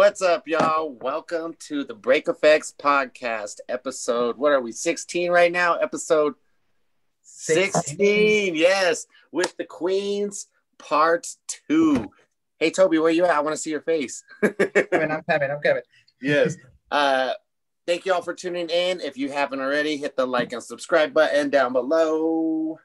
What's up, y'all? Welcome to the BreakEFX podcast episode. What are we, 16 right now? Episode 16. Yes, with the Queens part 2. Hey, Toby, where you at? I want to see your face. I'm coming. Yes. Thank you all for tuning in. If you haven't already, hit the like and subscribe button down below.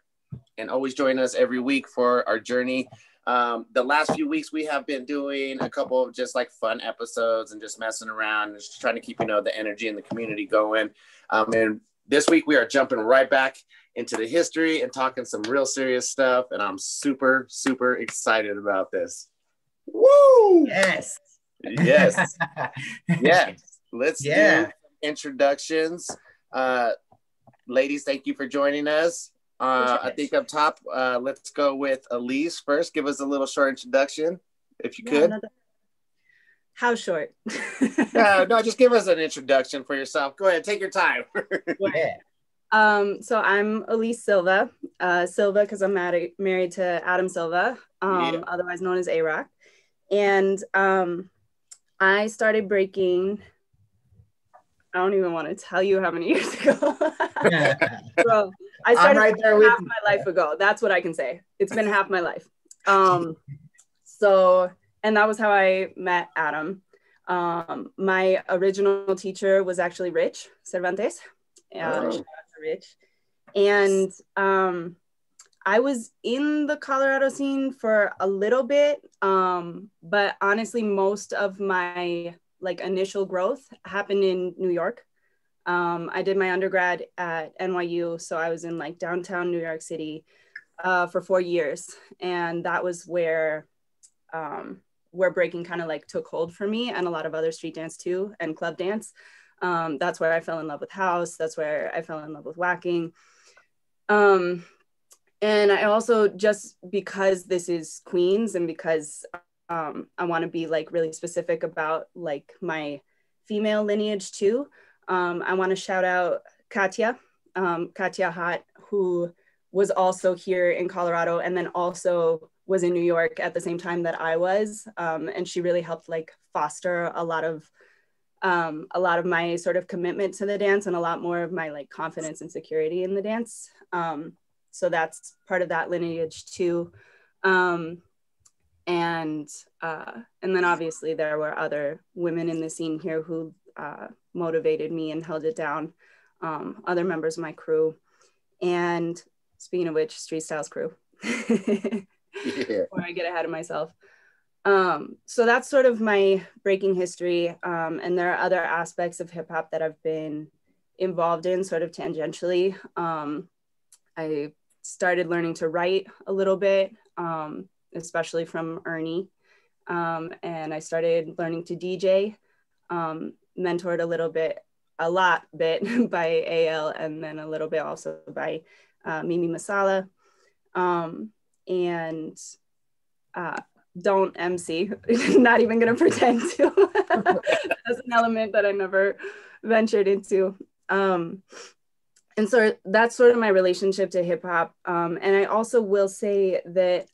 And always join us every week for our journey. The last few weeks we have been doing a couple of just like fun episodes and just messing around and just trying to keep, the energy in the community going. And this week we are jumping right back into the history and talking some real serious stuff. And I'm super, super excited about this. Woo! Yes. Yes. Yes. Let's do introductions. Ladies, thank you for joining us. I think up top, let's go with Elise first. Give us a little short introduction, if you could. How short? No, just give us an introduction for yourself. Go ahead, take your time. So I'm Elise Silva. Silva because I'm married to Adam Silva, otherwise known as A-Rock. And I started breaking, I don't even want to tell you how many years ago. Bro, I started right there with half my life ago. That's what I can say. It's been half my life. And that was how I met Adam. My original teacher was actually Rich Cervantes. Shout out to Rich. And I was in the Colorado scene for a little bit, but honestly, most of my initial growth happened in New York. I did my undergrad at NYU, so I was in downtown New York City for 4 years, and that was where breaking kind of took hold for me, and a lot of other street dance too, and club dance. That's where I fell in love with house. That's where I fell in love with whacking. And I also, just because this is Queens and because I want to be really specific about my female lineage too. I want to shout out Katya Hot, who was also here in Colorado and then also was in New York at the same time that I was. And she really helped foster a lot of my sort of commitment to the dance and a lot more of my confidence and security in the dance. So that's part of that lineage too. And then obviously there were other women in the scene here who motivated me and held it down, other members of my crew. And speaking of which, Street Styles crew. Before I get ahead of myself. So that's sort of my breaking history. And there are other aspects of hip hop that I've been involved in sort of tangentially. I started learning to write a little bit, especially from Ernie. And I started learning to DJ, mentored a lot bit by AL, and then a little bit also by Mimi Masala. And don't MC, not even gonna pretend to. That's an element that I never ventured into. And so that's sort of my relationship to hip hop. And I also will say that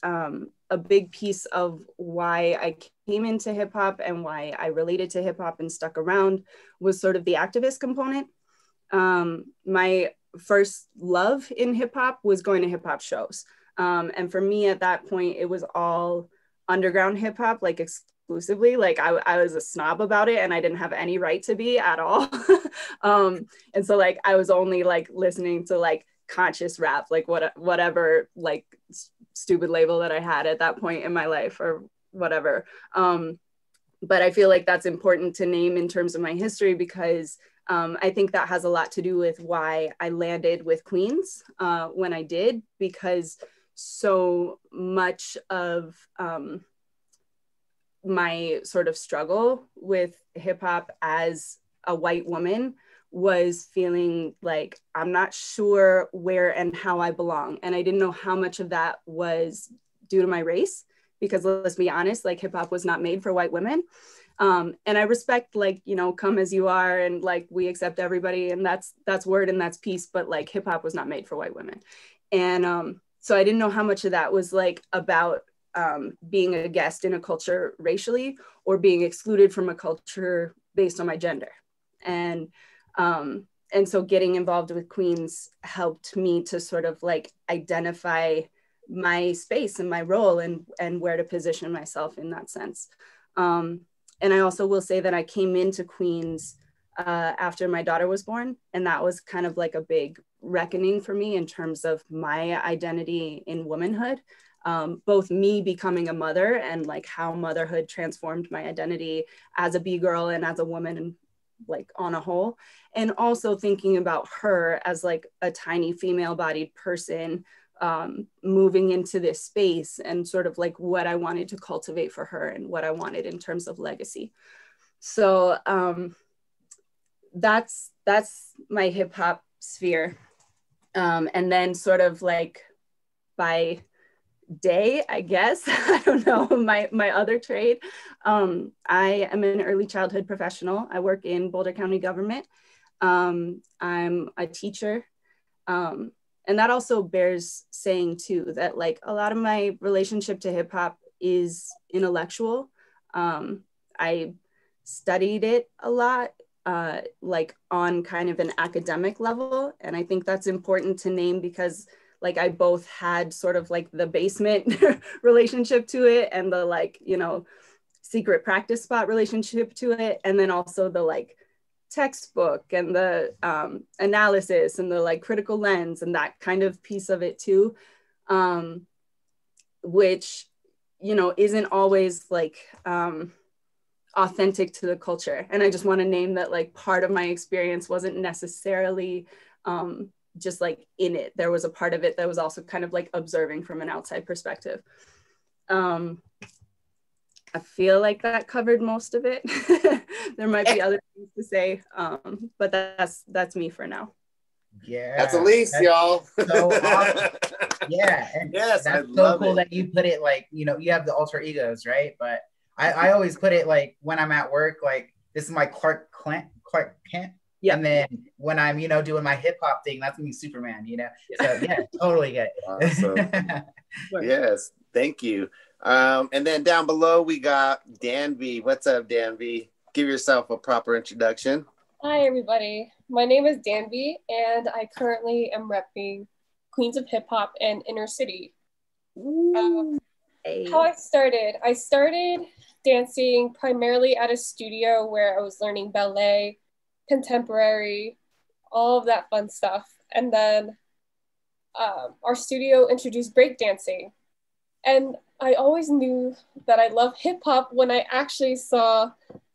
a big piece of why I came into hip hop and why I related to hip hop and stuck around was sort of the activist component. My first love in hip hop was going to hip hop shows. And for me at that point, it was all underground hip hop, exclusively. I was a snob about it and I didn't have any right to be at all. And so I was only listening to conscious rap, whatever stupid label that I had at that point in my life or whatever. But I feel that's important to name in terms of my history because I think that has a lot to do with why I landed with Queens when I did, because so much of my sort of struggle with hip hop as a white woman was feeling I'm not sure where and how I belong. And I didn't know how much of that was due to my race, because let's be honest, hip hop was not made for white women. And I respect come as you are and we accept everybody and that's word and that's peace, but hip hop was not made for white women. And so I didn't know how much of that was about being a guest in a culture racially or being excluded from a culture based on my gender. And so getting involved with Queens helped me to sort of like identify my space and my role and where to position myself in that sense. And I also will say that I came into Queens after my daughter was born. And that was kind of like a big reckoning for me in terms of my identity in womanhood. Both me becoming a mother and like how motherhood transformed my identity as a B-girl and as a woman and like on a whole. And also thinking about her as like a tiny female bodied person moving into this space and sort of like what I wanted to cultivate for her and what I wanted in terms of legacy. So that's my hip hop sphere. And then sort of like by day, I guess, I don't know, my other trade. I am an early childhood professional. I work in Boulder County government. I'm a teacher. And that also bears saying too, that like a lot of my relationship to hip hop is intellectual. I studied it a lot, like on kind of an academic level. And I think that's important to name because like I both had sort of like the basement relationship to it and the like, you know, secret practice spot relationship to it. And then also the like textbook and the analysis and the like critical lens and that kind of piece of it too, which, you know, isn't always like authentic to the culture. And I just want to name that like part of my experience wasn't necessarily just like in it. There was a part of it that was also kind of like observing from an outside perspective. I feel like that covered most of it. There might be other things to say, but that's me for now. Yeah, that's Elise, y'all. So awesome. Yeah, and yes, that's so cool that you put it like, you know, you have the alter egos, right? But I always put it like when I'm at work, like this is my Clark Kent. Yeah. And then when I'm, you know, doing my hip hop thing, that's me Superman, you know? So yeah, totally get it. Awesome. Yes, thank you. And then down below, we got Danby. What's up, Danby? Give yourself a proper introduction. Hi, everybody. My name is Danby, and I currently am repping Queens of Hip-Hop and Inner City. How I started dancing primarily at a studio where I was learning ballet, contemporary, all of that fun stuff. And then our studio introduced breakdancing. And I always knew that I love hip hop when I actually saw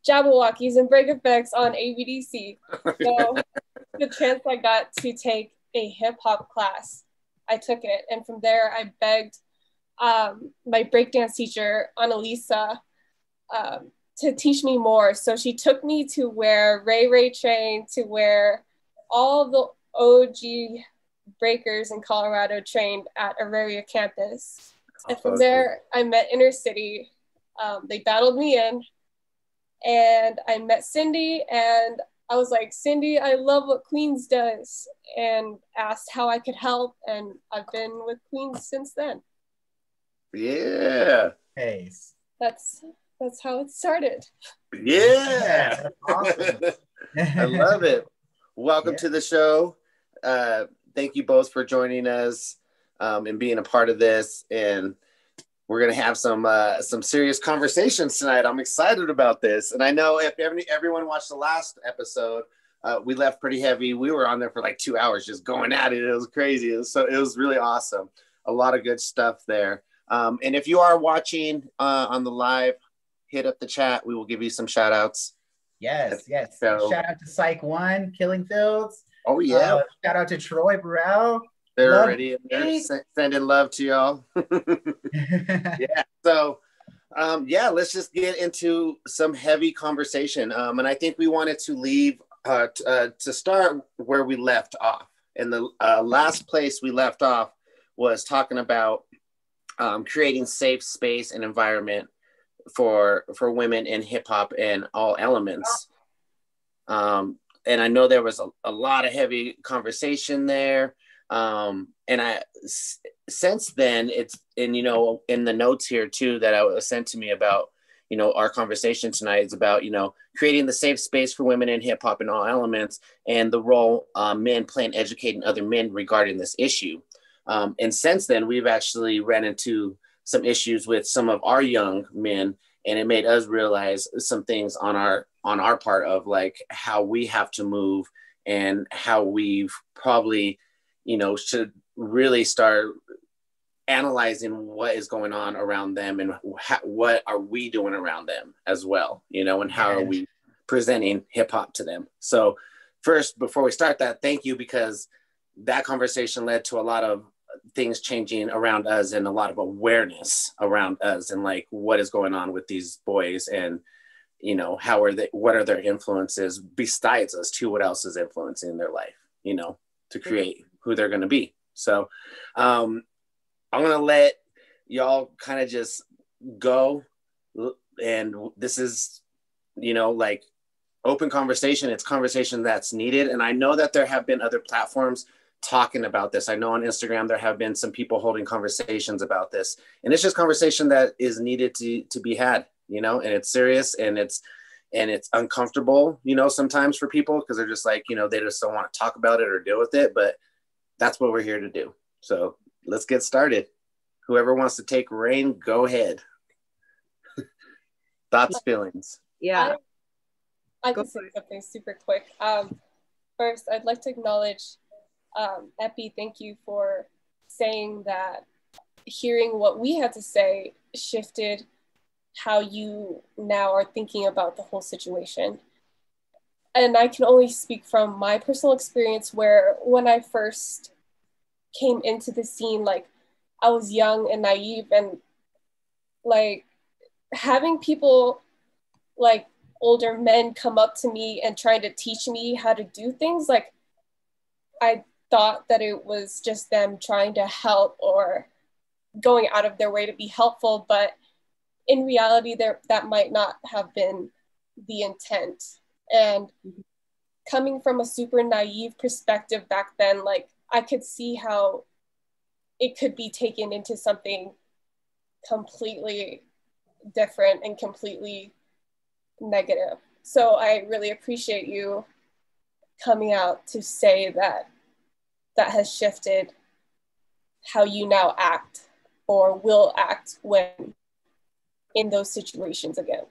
Jabberwockies and BreakEFX on ABDC. So the chance I got to take a hip hop class, I took it. And from there, I begged my breakdance teacher, Elise, to teach me more. So she took me to where Ray trained, to where all the OG breakers in Colorado trained at Auraria campus. And from there, I met Inner City. They battled me in, and I met Cindy, and I was like, Cindy, I love what Queens does, and asked how I could help, and I've been with Queens since then. Yeah. Hey. That's how it started. Yeah. That's awesome. I love it. Welcome to the show. Thank you both for joining us and being a part of this. And we're going to have some serious conversations tonight. I'm excited about this. And I know if everyone watched the last episode, we left pretty heavy. We were on there for like 2 hours just going at it. It was crazy. It was really awesome. A lot of good stuff there. And if you are watching on the live, hit up the chat. We will give you some shout outs. Yes. So, shout out to Psych One, Killing Fields. Oh, yeah. Shout out to Troy Burrell. They're already in there sending love to y'all. Yeah. So, let's just get into some heavy conversation. And I think we wanted to leave to start where we left off. And the last place we left off was talking about creating safe space and environment for women in hip hop and all elements. And I know there was a lot of heavy conversation there. And since then, it's, and, you know, in the notes here too, that I was sent to me about, you know, our conversation tonight is about, you know, creating the safe space for women in hip hop in all elements, and the role men play in educating other men regarding this issue. And since then, we've actually ran into some issues with some of our young men, and it made us realize some things on our part of like how we have to move, and how we've probably, you know, should really start analyzing what is going on around them, and what are we doing around them as well, you know, and how are we presenting hip hop to them. So first, before we start that, thank you, because that conversation led to a lot of things changing around us, and a lot of awareness around us, and like what is going on with these boys, and, you know, how are they, what are their influences besides us too, what else is influencing their life, you know, to create who they're going to be. So I'm going to let y'all kind of just go. And this is, you know, like open conversation. It's conversation that's needed. And I know that there have been other platforms talking about this. I know on Instagram, there have been some people holding conversations about this, and it's just conversation that is needed to be had, you know, and it's serious, and it's uncomfortable, you know, sometimes for people, because they're just like, you know, they just don't want to talk about it or deal with it, but that's what we're here to do. So let's get started. Whoever wants to take reign, go ahead. Thoughts, feelings. Yeah. I can say something super quick. First, I'd like to acknowledge Epi. Thank you for saying that hearing what we had to say shifted how you now are thinking about the whole situation. And I can only speak from my personal experience, where when I first came into the scene, like I was young and naive, and like having people like older men come up to me and trying to teach me how to do things, like I thought that it was just them trying to help or going out of their way to be helpful, but in reality that might not have been the intent. And coming from a super naive perspective back then, like I could see how it could be taken into something completely different and completely negative. So I really appreciate you coming out to say that that has shifted how you now act or will act when in those situations again.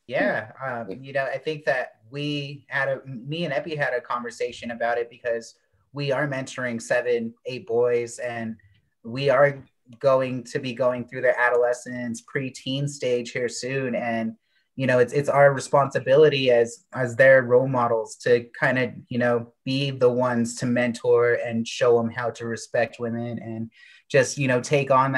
Yeah, you know, I think that me and Epi had a conversation about it, because we are mentoring 7, 8 boys, and we are going to be going through their adolescence, pre-teen stage here soon. And, you know, it's our responsibility as their role models to kind of, you know, be the ones to mentor and show them how to respect women, and just, you know, take on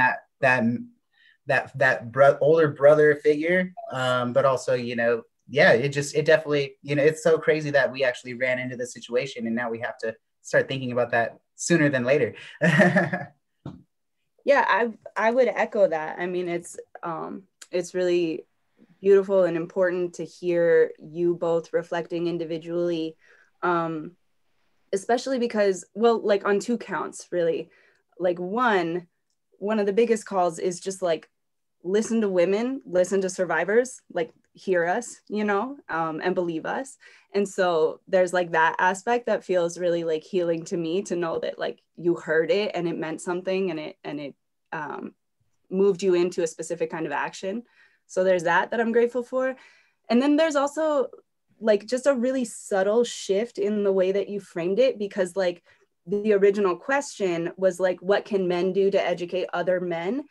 older brother figure, but also, you know, yeah, it definitely, you know, it's so crazy that we actually ran into this situation, and now we have to start thinking about that sooner than later. Yeah, I would echo that. I mean, it's really beautiful and important to hear you both reflecting individually, especially because, well, like on 2 counts, really. Like one of the biggest calls is just like, listen to women, listen to survivors, like hear us, you know, and believe us. And so there's like that aspect that feels really like healing to me, to know that like you heard it and it meant something, and it moved you into a specific kind of action. So there's that I'm grateful for. And then there's also like just a really subtle shift in the way that you framed it, because like the original question was like, what can men do to educate other men?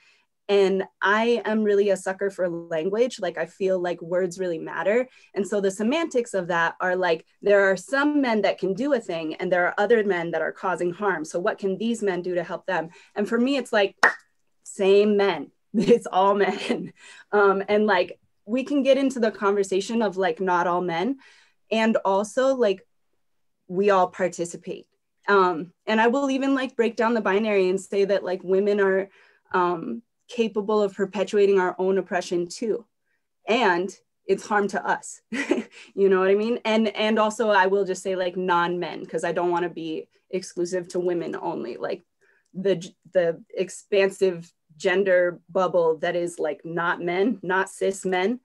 And I am really a sucker for language. Like I feel like words really matter. And so the semantics of that are like, there are some men that can do a thing, and there are other men that are causing harm. So what can these men do to help them? And for me, it's like, same men. It's all men. And like, we can get into the conversation of like, not all men. And also like, we all participate. And I will even like break down the binary and say that like women are capable of perpetuating our own oppression too. And it's harm to us. You know what I mean? And also I will just say like non-men, because I don't want to be exclusive to women only. Like the expansive gender bubble that is like not men, not cis men,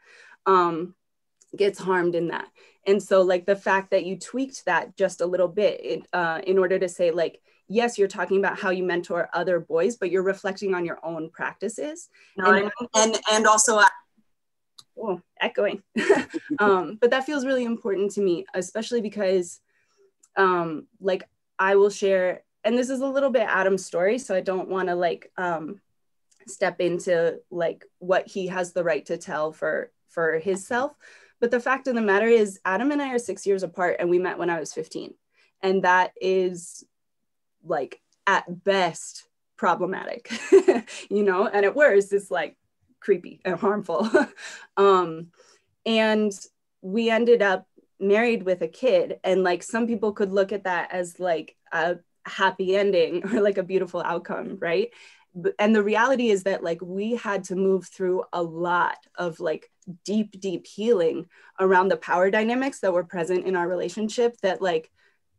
gets harmed in that. And so like the fact that you tweaked that just a little bit in order to say like, yes, you're talking about how you mentor other boys, but you're reflecting on your own practices. No, and also echoing. But that feels really important to me, especially because like I will share, and this is a little bit Adam's story, so I don't want to like step into like what he has the right to tell for his self. But the fact of the matter is Adam and I are 6 years apart, and we met when I was 15. And that is like at best problematic, you know, and at worst it's like creepy and harmful. And we ended up married with a kid, and like some people could look at that as like a happy ending or like a beautiful outcome, right? And the reality is that like we had to move through a lot of like deep healing around the power dynamics that were present in our relationship that like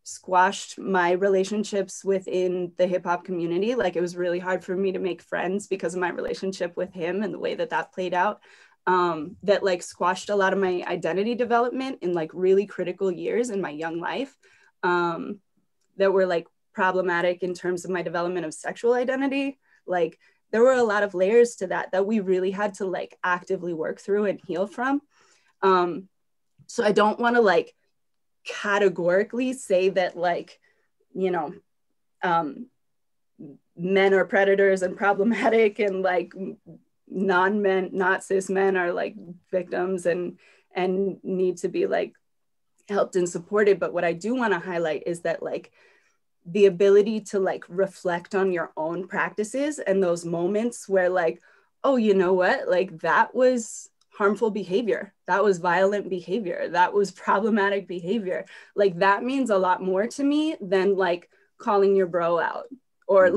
squashed my relationships within the hip hop community. Like it was really hard for me to make friends because of my relationship with him and the way that that played out. That like squashed a lot of my identity development in like really critical years in my young life, that were like problematic in terms of my development of sexual identity. Like there were a lot of layers to that we really had to like actively work through and heal from. So I don't want to like categorically say that like, you know, men are predators and problematic, and like non-men, not cis men are like victims and need to be like helped and supported. But what I do want to highlight is that like the ability to like reflect on your own practices and those moments where like, oh, you know what, like that was harmful behavior, that was violent behavior, that was problematic behavior. Like that means a lot more to me than like calling your bro out or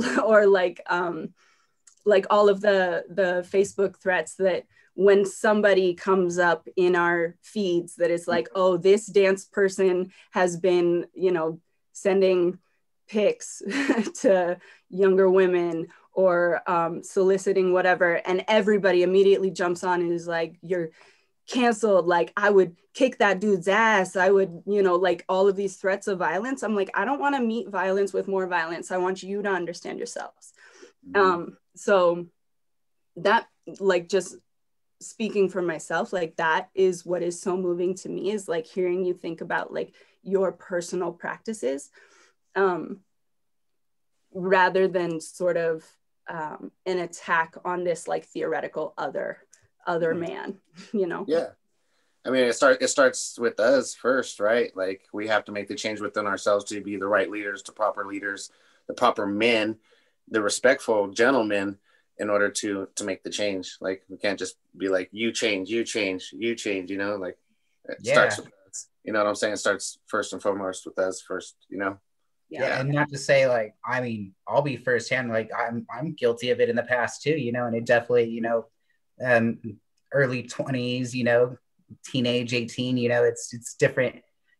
like all of the Facebook threats that when somebody comes up in our feeds that is like, oh, this dance person has been, you know, sending pics to younger women or soliciting whatever, and everybody immediately jumps on and is like, you're canceled, like I would kick that dude's ass, I would, you know, like all of these threats of violence. I'm like, I don't want to meet violence with more violence. I want you to understand yourselves. So that, like, just speaking for myself, like that is what is so moving to me, is like hearing you think about like your personal practices, rather than sort of an attack on this like theoretical other man, you know? Yeah. I mean, it starts with us first, right? Like we have to make the change within ourselves to be the right leaders, the proper men, the respectful gentlemen, in order to make the change. Like we can't just be like, you change, you know, like it starts with us. You know what I'm saying? It starts first and foremost with us first, you know? Yeah, and not to say like, I mean, I'll be firsthand, like I'm guilty of it in the past too, you know, and it definitely, you know, early 20s, you know, teenage 18, you know, it's different.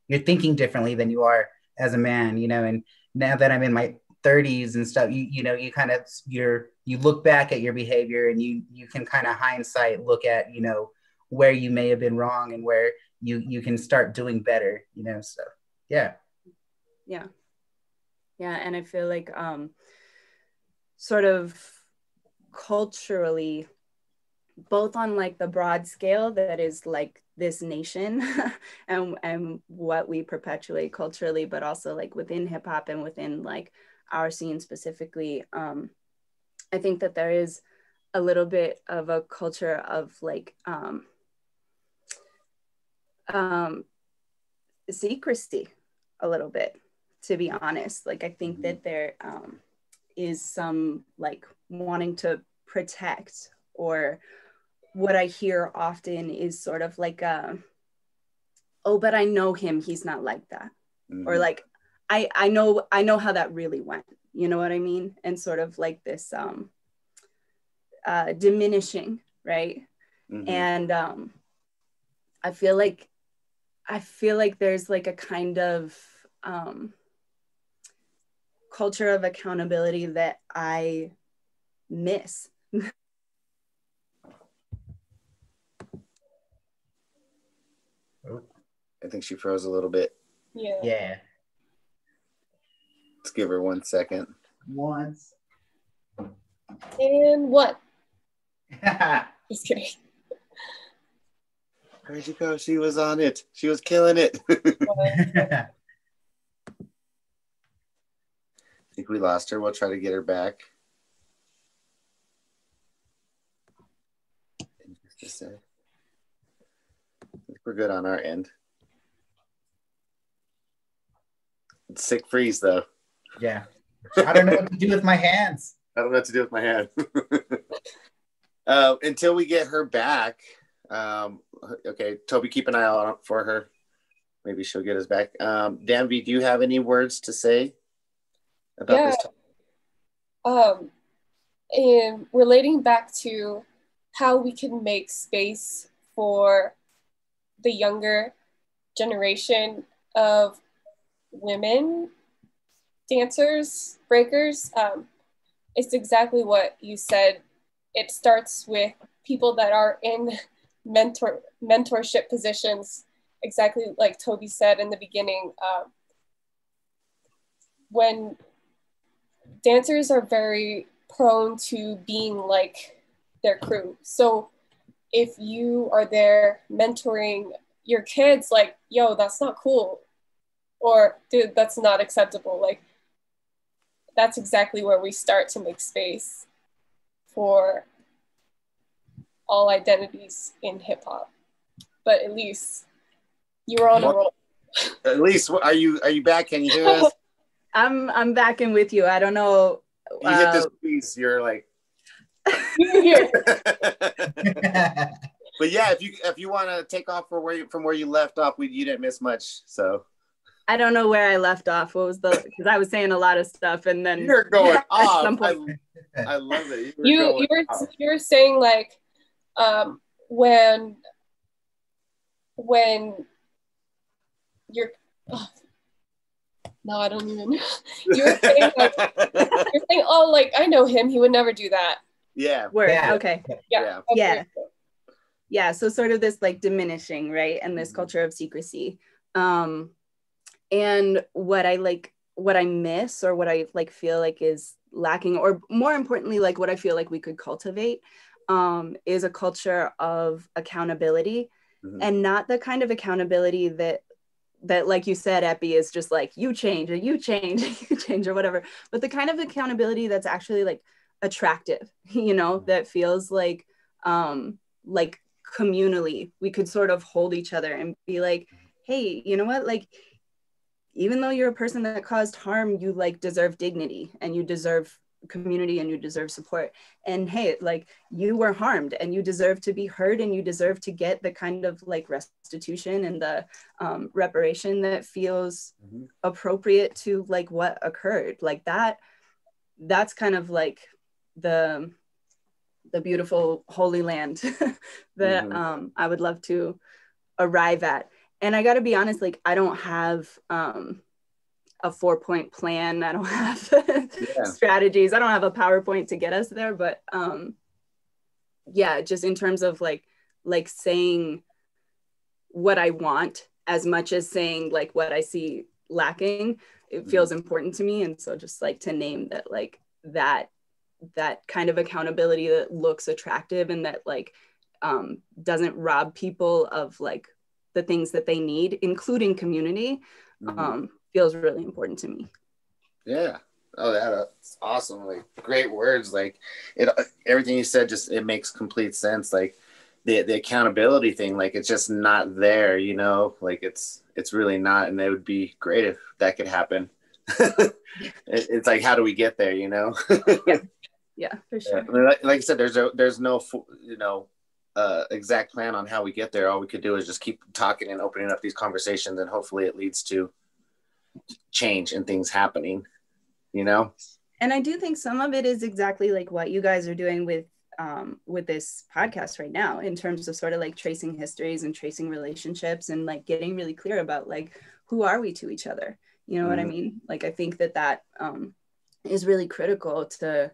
You're thinking differently than you are as a man, you know, and now that I'm in my 30s and stuff, you know, you kind of, you look back at your behavior and you can kind of hindsight look at, you know, where you may have been wrong and where you can start doing better, you know, so yeah. Yeah, and I feel like sort of culturally, both on like the broad scale that is like this nation and what we perpetuate culturally, but also like within hip hop and within like our scene specifically, I think that there is a little bit of a culture of like secrecy a little bit, to be honest. Like I think that there is some like wanting to protect, or what I hear often is sort of like oh, but I know him, he's not like that. Or like I know how that really went, you know what I mean? And sort of like this diminishing, right? And I feel like there's like a kind of culture of accountability that I miss. I think she froze a little bit. Yeah. Let's give her 1 second. Once. And what? Just kidding. Where'd you go? She was on it. She was killing it. I think we lost her. We'll try to get her back. In just a sec. I think we're good on our end. It's sick freeze though. Yeah. I don't know what to do with my hands. I don't know what to do with my hand. Until we get her back. Okay, Toby, keep an eye out for her. Maybe she'll get us back. Danby, do you have any words to say about this topic? And relating back to how we can make space for the younger generation of women dancers, breakers, it's exactly what you said. It starts with people that are in mentorship positions, exactly like Toby said in the beginning. When dancers are very prone to being like their crew. So if you are there mentoring your kids, like, yo, that's not cool, or dude, that's not acceptable, like, that's exactly where we start to make space for all identities in hip hop. But Elise, you were on a roll. Elise, are you back? Can you hear us? I'm back in with you. I don't know. You hit this squeeze. You're like. You're here. But yeah, if you want to take off from where you left off, you didn't miss much. So. I don't know where I left off. What was because I was saying a lot of stuff and then you're going off. I love it. You were saying like when you're no, I don't even. You were saying like you're saying, oh, like I know him. He would never do that. Yeah. Word. Yeah. Okay. Yeah. Okay. Yeah. Yeah. So sort of this like diminishing, right, and this culture of secrecy. And what I miss, or what I like feel like is lacking, or more importantly, like what I feel like we could cultivate, is a culture of accountability, and not the kind of accountability that like you said, Epi, is just like you change or you change, you change or whatever, but the kind of accountability that's actually like attractive, you know, that feels like communally we could sort of hold each other and be like, hey, you know what, like, even though you're a person that caused harm, you like deserve dignity and you deserve community and you deserve support. And hey, like you were harmed and you deserve to be heard and you deserve to get the kind of like restitution and the reparation that feels appropriate to like what occurred. Like that's kind of like the beautiful holy land that I would love to arrive at. And I got to be honest, like, I don't have a 4-point plan. I don't have strategies. I don't have a PowerPoint to get us there. But yeah, just in terms of like saying what I want as much as saying like what I see lacking, it feels important to me. And so just like to name that, like that kind of accountability that looks attractive and that like doesn't rob people of like the things that they need, including community, feels really important to me. Yeah. Oh, that's awesome. Like great words. Like everything you said, just, it makes complete sense. Like the accountability thing, like it's just not there, you know, like it's really not. And it would be great if that could happen. It's like, how do we get there, you know? Yeah, for sure. I mean, like I said, there's no, you know, exact plan on how we get there. All we could do is just keep talking and opening up these conversations, and hopefully it leads to change and things happening, you know? And I do think some of it is exactly like what you guys are doing with this podcast right now, in terms of sort of like tracing histories and tracing relationships and like getting really clear about like, who are we to each other? You know what I mean? Like, I think that is really critical to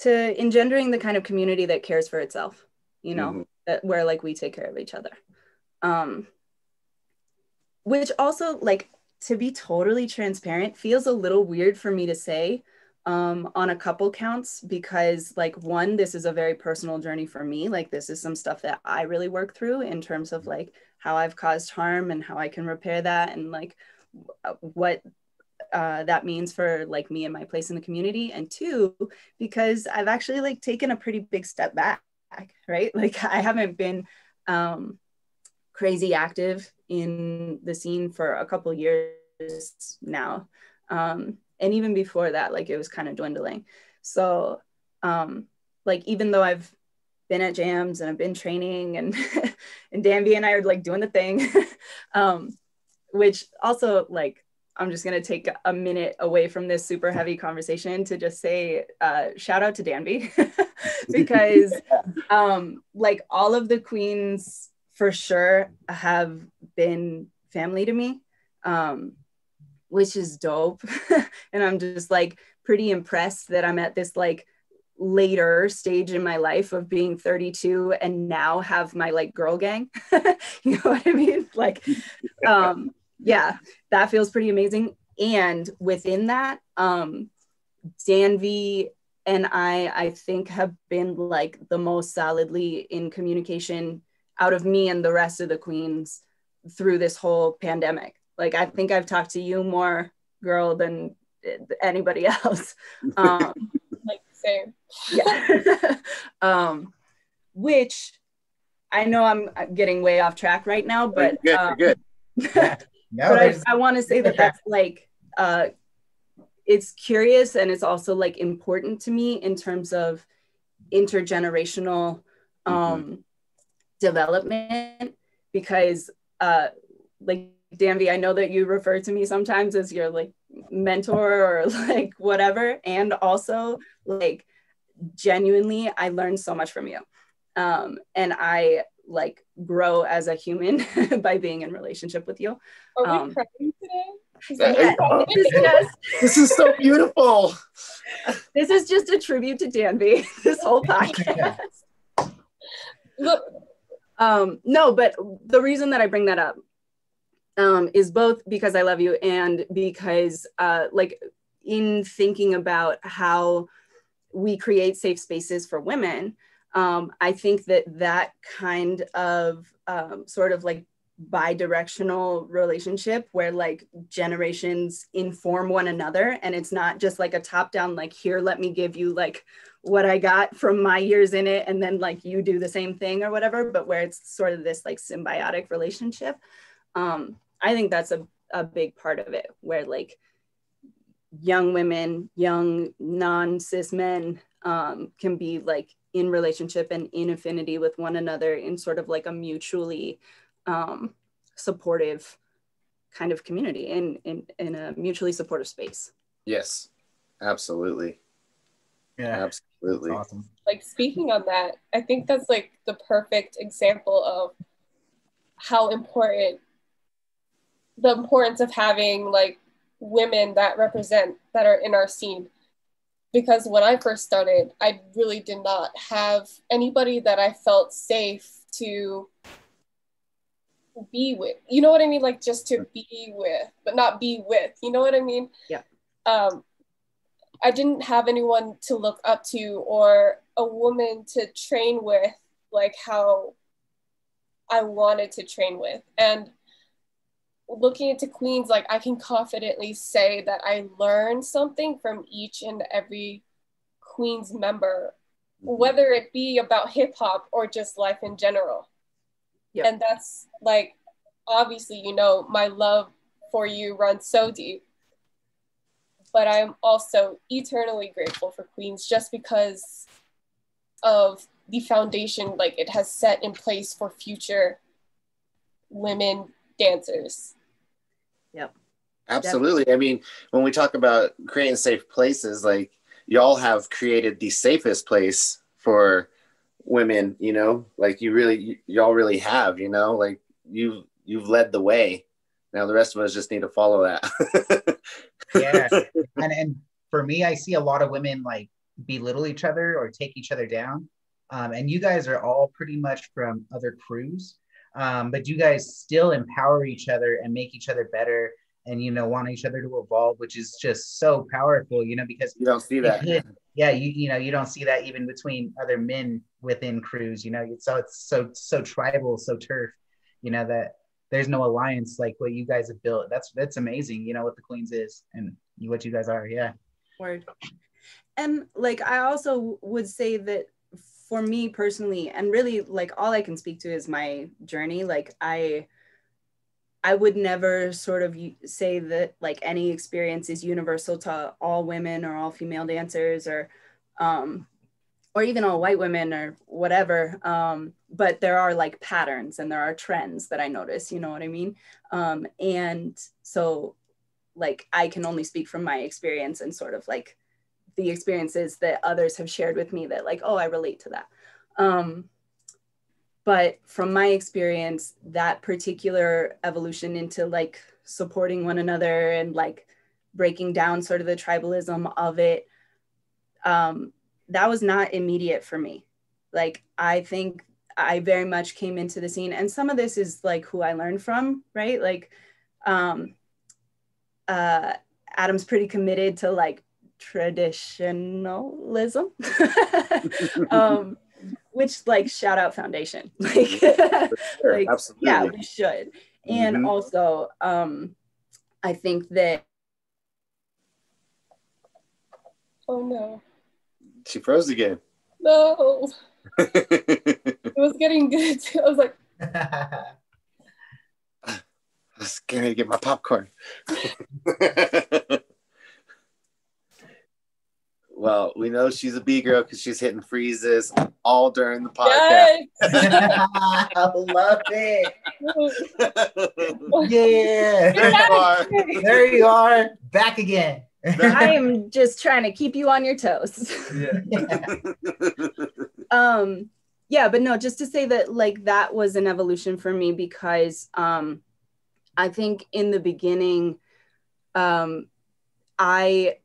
engendering the kind of community that cares for itself, you know, that where like we take care of each other. Which also, like, to be totally transparent, feels a little weird for me to say on a couple counts, because like, one, this is a very personal journey for me. Like, this is some stuff that I really work through in terms of like how I've caused harm and how I can repair that, and like what that means for like me and my place in the community. And two, because I've actually like taken a pretty big step back, right? Like, I haven't been crazy active in the scene for a couple years now. And even before that, like, it was kind of dwindling. So like, even though I've been at jams and I've been training, and and Danby and I are like doing the thing, which also, like, I'm just gonna take a minute away from this super heavy conversation to just say shout out to Danby because like, all of the queens for sure have been family to me, which is dope. And I'm just like pretty impressed that I'm at this like later stage in my life of being 32 and now have my like girl gang. You know what I mean? Like, yeah, that feels pretty amazing. And within that, Danby and I think have been like the most solidly in communication out of me and the rest of the queens through this whole pandemic. Like, I think I've talked to you more, girl, than anybody else. Like, same. Yeah. Which I know I'm getting way off track right now, but you're good. Yeah. No, but I want to say that that's like, it's curious, and it's also like important to me in terms of intergenerational development, because like, Danby, I know that you refer to me sometimes as your like mentor or like whatever, and also like, genuinely, I learned so much from you, and I like grow as a human by being in relationship with you. Are we crying today? This is so beautiful. This is just a tribute to Danby, this whole podcast. Look. No, but the reason that I bring that up is both because I love you, and because like, in thinking about how we create safe spaces for women, I think that that kind of sort of like bi-directional relationship where like generations inform one another, and it's not just like a top-down, like, here, let me give you like what I got from my years in it, and then like you do the same thing or whatever, but where it's sort of this like symbiotic relationship. I think that's a big part of it, where like young women, young non-cis men can be like in relationship and in affinity with one another in sort of like a mutually supportive kind of community, in a mutually supportive space. Yes, absolutely. Yeah, absolutely. Awesome. Like, speaking on that, I think that's like the perfect example of how important, the importance of having like women that represent, that are in our scene. Because when I first started, I really did not have anybody that I felt safe to be with. You know what I mean? Like, just to be with, but not be with. You know what I mean? Yeah. I didn't have anyone to look up to, or a woman to train with, like how I wanted to train with. And looking into Queens, like, I can confidently say that I learned something from each and every Queens member, whether it be about hip hop or just life in general. Yep. And that's like, obviously, you know, my love for you runs so deep, but I'm also eternally grateful for Queens just because of the foundation like it has set in place for future women dancers. Yep. Absolutely. I mean, when we talk about creating safe places, like, y'all have created the safest place for women, you know, like y'all really have, you know, like you've led the way. Now the rest of us just need to follow that. Yeah. And for me, I see a lot of women like belittle each other or take each other down. And you guys are all pretty much from other crews. But you guys still empower each other and make each other better and, want each other to evolve, which is just so powerful, because You don't see that. yeah, you don't see that even between other men within crews, it's so tribal, so turf, that there's no alliance like what you guys have built. That's amazing, what the Queens is and what you guys are. Yeah. Word. And like, I also would say that for me personally, and really like all I can speak to is my journey. Like I would never sort of say that like any experience is universal to all women or all female dancers or even all white women or whatever. But there are like patterns and there are trends that I notice, you know what I mean? And so like, I can only speak from my experience and sort of like the experiences that others have shared with me that like, oh, I relate to that. But from my experience, that particular evolution into like supporting one another and like breaking down sort of the tribalism of it, that was not immediate for me. Like, I think I very much came into the scene, and some of this is like who I learned from, right? Like, Adam's pretty committed to like traditionalism, which like shout out foundation, like, Sure, like absolutely. Yeah, we should. And also, I think that. Oh no. She froze again. No. It was getting good too. I was like, I was going to get my popcorn. Well, we know she's a B girl because she's hitting freezes all during the podcast. Yes. I love it. Yeah. There you are. There you are. Back again. I am just trying to keep you on your toes. Yeah, but no, just to say that like that was an evolution for me because I think in the beginning, I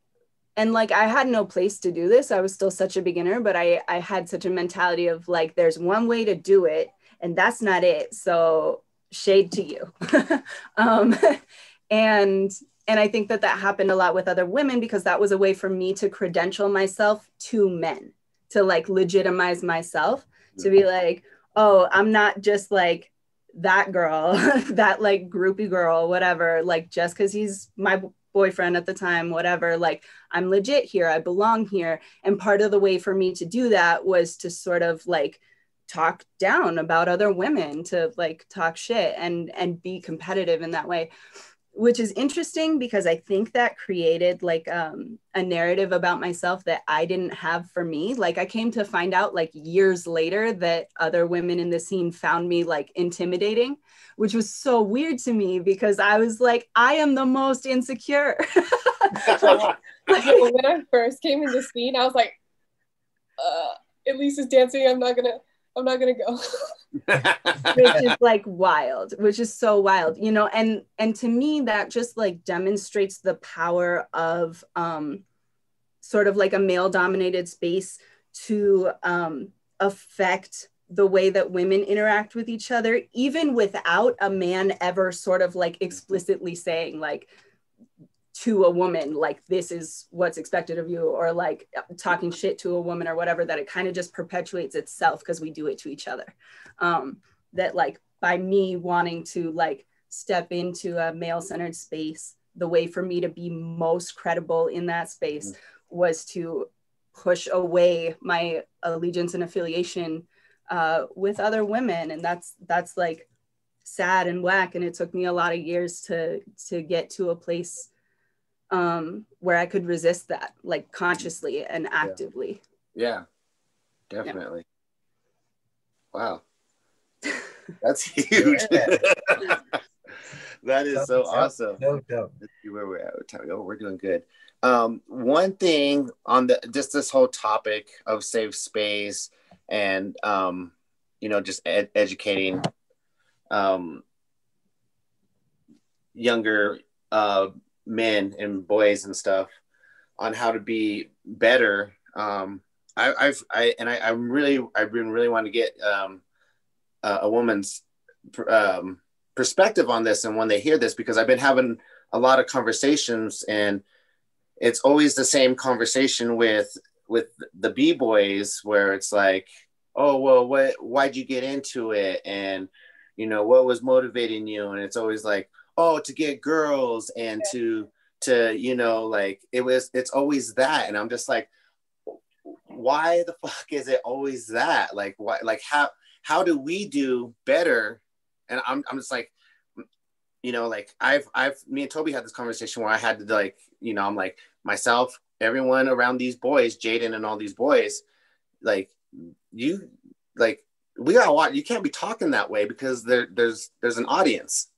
had no place to do this. I was still such a beginner, but I had such a mentality of like, there's one way to do it and that's not it. So shade to you. And I think that happened a lot with other women because that was a way for me to credential myself to men, to like legitimize myself, to be like, oh, I'm not just like that girl, that like groupie girl, whatever, like just because he's my boyfriend at the time, whatever, like I'm legit here, I belong here. And part of the way for me to do that was to sort of like talk down about other women, to like talk shit and be competitive in that way, which is interesting because I think that created like a narrative about myself that I didn't have for me. Like I came to find out like years later that other women in the scene found me like intimidating, which was so weird to me because I was like, I am the most insecure. when I first came in the scene, I was like, Elise is dancing, I'm not gonna go. Which is like wild, which is so wild, you know, and to me that just like demonstrates the power of sort of like a male dominated space to affect the way that women interact with each other, even without a man ever sort of like explicitly saying like to a woman, like this is what's expected of you, or like talking shit to a woman or whatever, that it kind of just perpetuates itself because we do it to each other. That like by me wanting to like step into a male-centered space, the way for me to be most credible in that space was to push away my allegiance and affiliation with other women. And that's like sad and whack. And it took me a lot of years to get to a place where I could resist that, like consciously and actively. Yeah, definitely. Yeah. Wow. That's huge. That is so awesome. No. Let's see where we're at. We're doing good. One thing on just this whole topic of safe space and just educating younger men and boys and stuff on how to be better. I've been really wanting to get a woman's perspective on this, and when they hear this, because I've been having a lot of conversations, and it's always the same conversation with the b-boys, where it's like, oh, well, why'd you get into it, and you know, what was motivating you? And it's always like, oh, to get girls, and to you know, like it's always that. And I'm just like, why the fuck is it always that? Like, why? Like, how do we do better? And I'm just like, you know, like me and Toby had this conversation where I had to, like, you know, I'm like, myself, everyone around these boys, Jaden and all these boys, like, you, like, we gotta watch. You can't be talking that way, because there's an audience,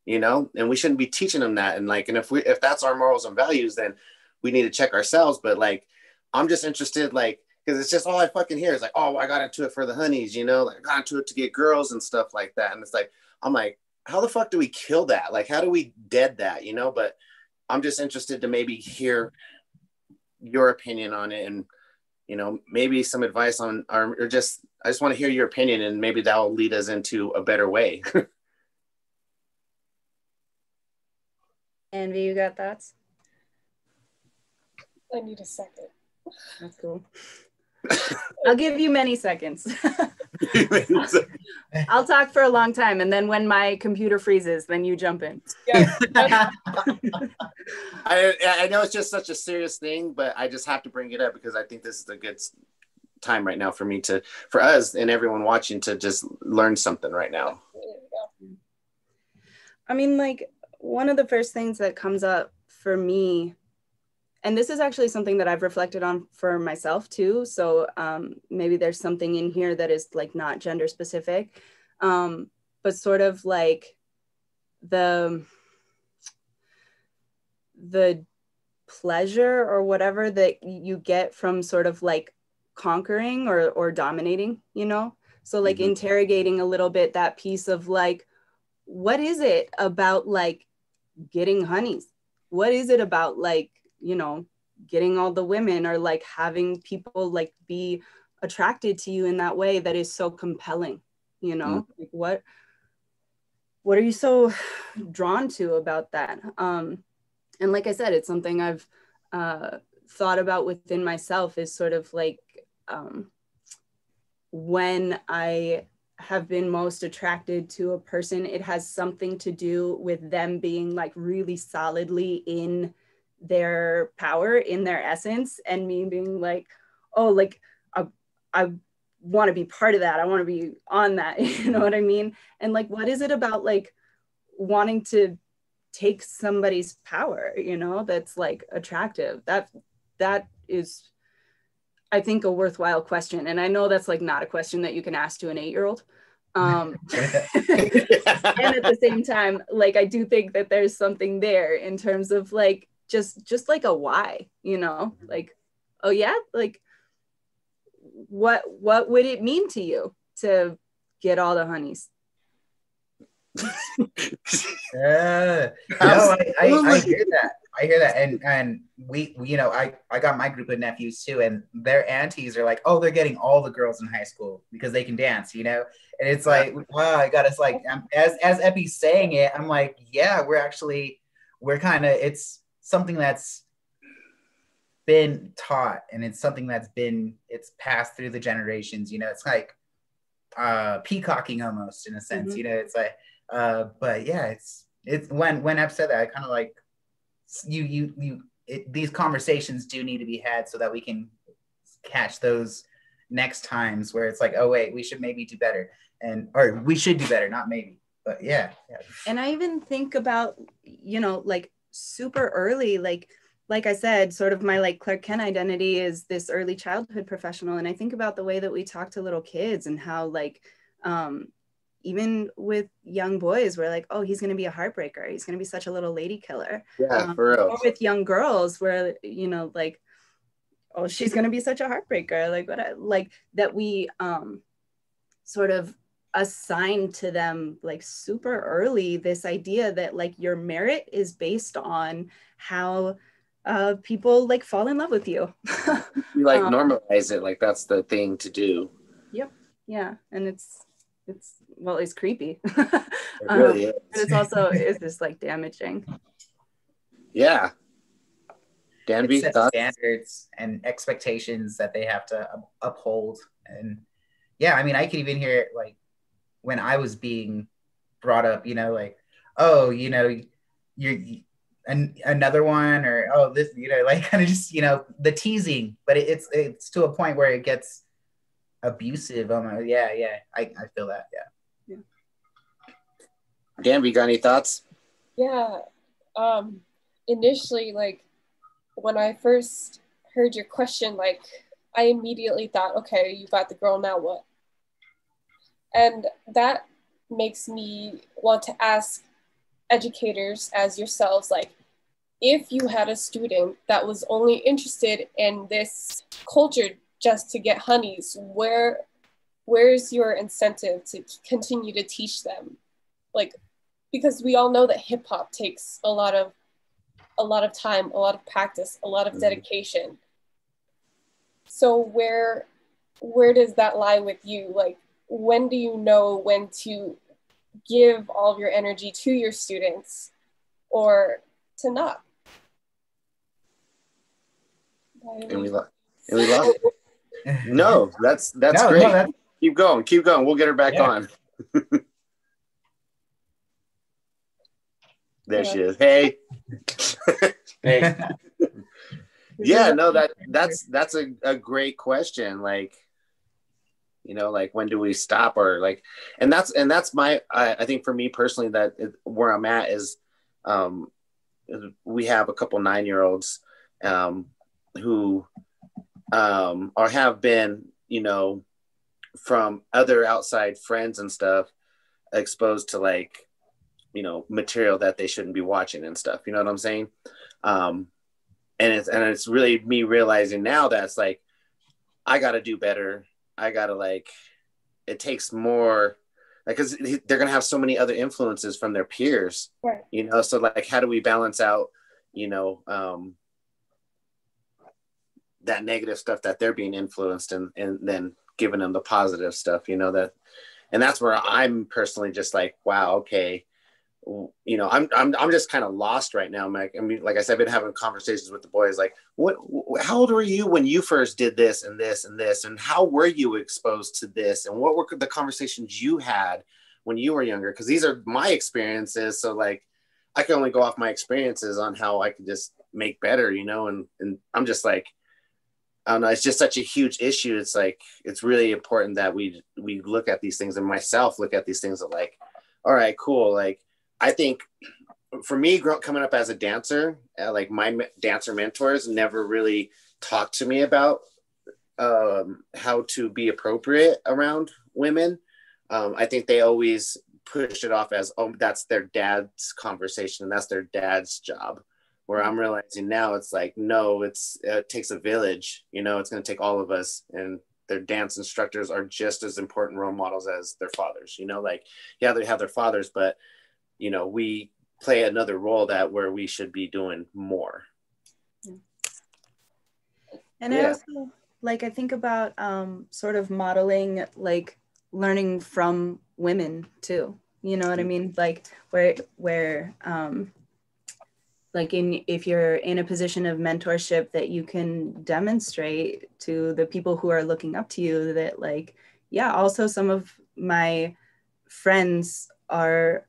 you know, and we shouldn't be teaching them that. And like, and if that's our morals and values, then we need to check ourselves. But like, I'm just interested, like, because it's just all I fucking hear is like, oh, I got into it for the honeys, you know, like I got into it to get girls and stuff like that. And it's like, I'm like, how the fuck do we kill that? Like, how do we dead that, you know? But I'm just interested to maybe hear your opinion on it, and, you know, maybe some advice on, or just, I just want to hear your opinion, and maybe that will lead us into a better way. Envy, you got thoughts? I need a second. That's cool. I'll give you many seconds. I'll talk for a long time, and then when my computer freezes, then you jump in. Yeah. I know it's just such a serious thing, but I just have to bring it up because I think this is a good time right now for us and everyone watching to just learn something right now. I mean, like, one of the first things that comes up for me, and this is actually something that I've reflected on for myself too, so maybe there's something in here that is like not gender specific, but sort of like the pleasure or whatever that you get from sort of like conquering or dominating, you know? So like interrogating a little bit that piece of like, what is it about like getting honeys? What is it about like, you know, getting all the women, or like having people like be attracted to you in that way that is so compelling, you know? Like what are you so drawn to about that? And like I said, it's something I've thought about within myself, is sort of like when I have been most attracted to a person, it has something to do with them being like really solidly in their power, in their essence, and me being like, oh, like I want to be part of that. I want to be on that. You know what I mean? And like, what is it about like wanting to take somebody's power, you know, that's like attractive? That is, I think, a worthwhile question. And I know that's like not a question that you can ask to an 8-year-old. And at the same time, like, I do think that there's something there in terms of like, just like a why, you know, like, oh yeah, like what would it mean to you to get all the honeys? Yeah, no, I hear that. I hear that, and we you know, I got my group of nephews too, and their aunties are like, oh, they're getting all the girls in high school because they can dance, you know. And it's like, wow, I got us like, as Epi's saying it, I'm like, yeah, we're kind of, it's something that's been taught, and it's something that's it's passed through the generations, you know. It's like peacocking almost, in a sense, you know. It's like but yeah, it's when Ep said that, I kind of like, these conversations do need to be had so that we can catch those next times where it's like, oh wait, we should maybe do better, or we should do better, not maybe, but yeah. And I even think about, you know, like super early, like I said, sort of my like Clark Kent identity is this early childhood professional, and I think about the way that we talk to little kids and how like even with young boys, we're like, oh, he's going to be a heartbreaker. He's going to be such a little lady killer. Yeah, for real. Or with young girls, where, you know, like, oh, she's going to be such a heartbreaker. Like, like that we sort of assigned to them like super early this idea that like your merit is based on how people like fall in love with you. We like normalize it, like that's the thing to do. Yep. Yeah. And it's well, it's creepy. It really is. But it's also is just like damaging. Yeah. Danby, it sets standards and expectations that they have to uphold. And yeah, I mean, I could even hear it like when I was being brought up, you know, like, oh, you know, you're another one, or oh, this, you know, like kind of just, you know, the teasing, but it's to a point where it gets abusive. Yeah, I feel that. Yeah. Danby, got any thoughts? Yeah. Initially, like when I first heard your question, like I immediately thought, okay, you got the girl, now what? And that makes me want to ask educators as yourselves, like, if you had a student that was only interested in this culture just to get honeys, where's your incentive to continue to teach them? Like, because we all know that hip hop takes a lot of time, a lot of practice, a lot of dedication. So where does that lie with you? Like, when do you know when to give all of your energy to your students or to not? And we lost it. No, that's great. No, keep going. We'll get her back on. There she is. Hey. Hey. Yeah, no, that's a great question. Like, you know, like when do we stop, or like, and that's my, I think for me personally, where I'm at is, we have a couple 9-year-olds, who, or have been, you know, from other outside friends and stuff, exposed to like, you know, material that they shouldn't be watching and stuff. You know what I'm saying? And it's really me realizing now that it's like, I got to do better. I got to like, it takes more, like, cause they're going to have so many other influences from their peers, right. You know? So like, how do we balance out, you know, that negative stuff that they're being influenced and then giving them the positive stuff, you know, and that's where I'm personally just like, wow, okay. You know, I'm just kind of lost right now, Mike. I mean, like I said, I've been having conversations with the boys, like, how old were you when you first did this and this and this, and how were you exposed to this, and what were the conversations you had when you were younger? Because these are my experiences, so like, I can only go off my experiences on how I can just make better, you know, and I'm just like, I don't know, it's just such a huge issue. It's like, it's really important that we look at these things, and myself look at these things of like, all right, cool, like, I think for me, coming up as a dancer, like my dancer mentors never really talked to me about how to be appropriate around women. I think they always pushed it off as, oh, that's their dad's conversation, that's their dad's job. Where I'm realizing now, it's like, no, it takes a village. You know, it's going to take all of us, and their dance instructors are just as important role models as their fathers. You know, like, yeah, they have their fathers, but you know, we play another role where we should be doing more. And I also, like, I think about sort of modeling, like learning from women too. You know what I mean? Like where like if you're in a position of mentorship, that you can demonstrate to the people who are looking up to you that like, yeah, also some of my friends are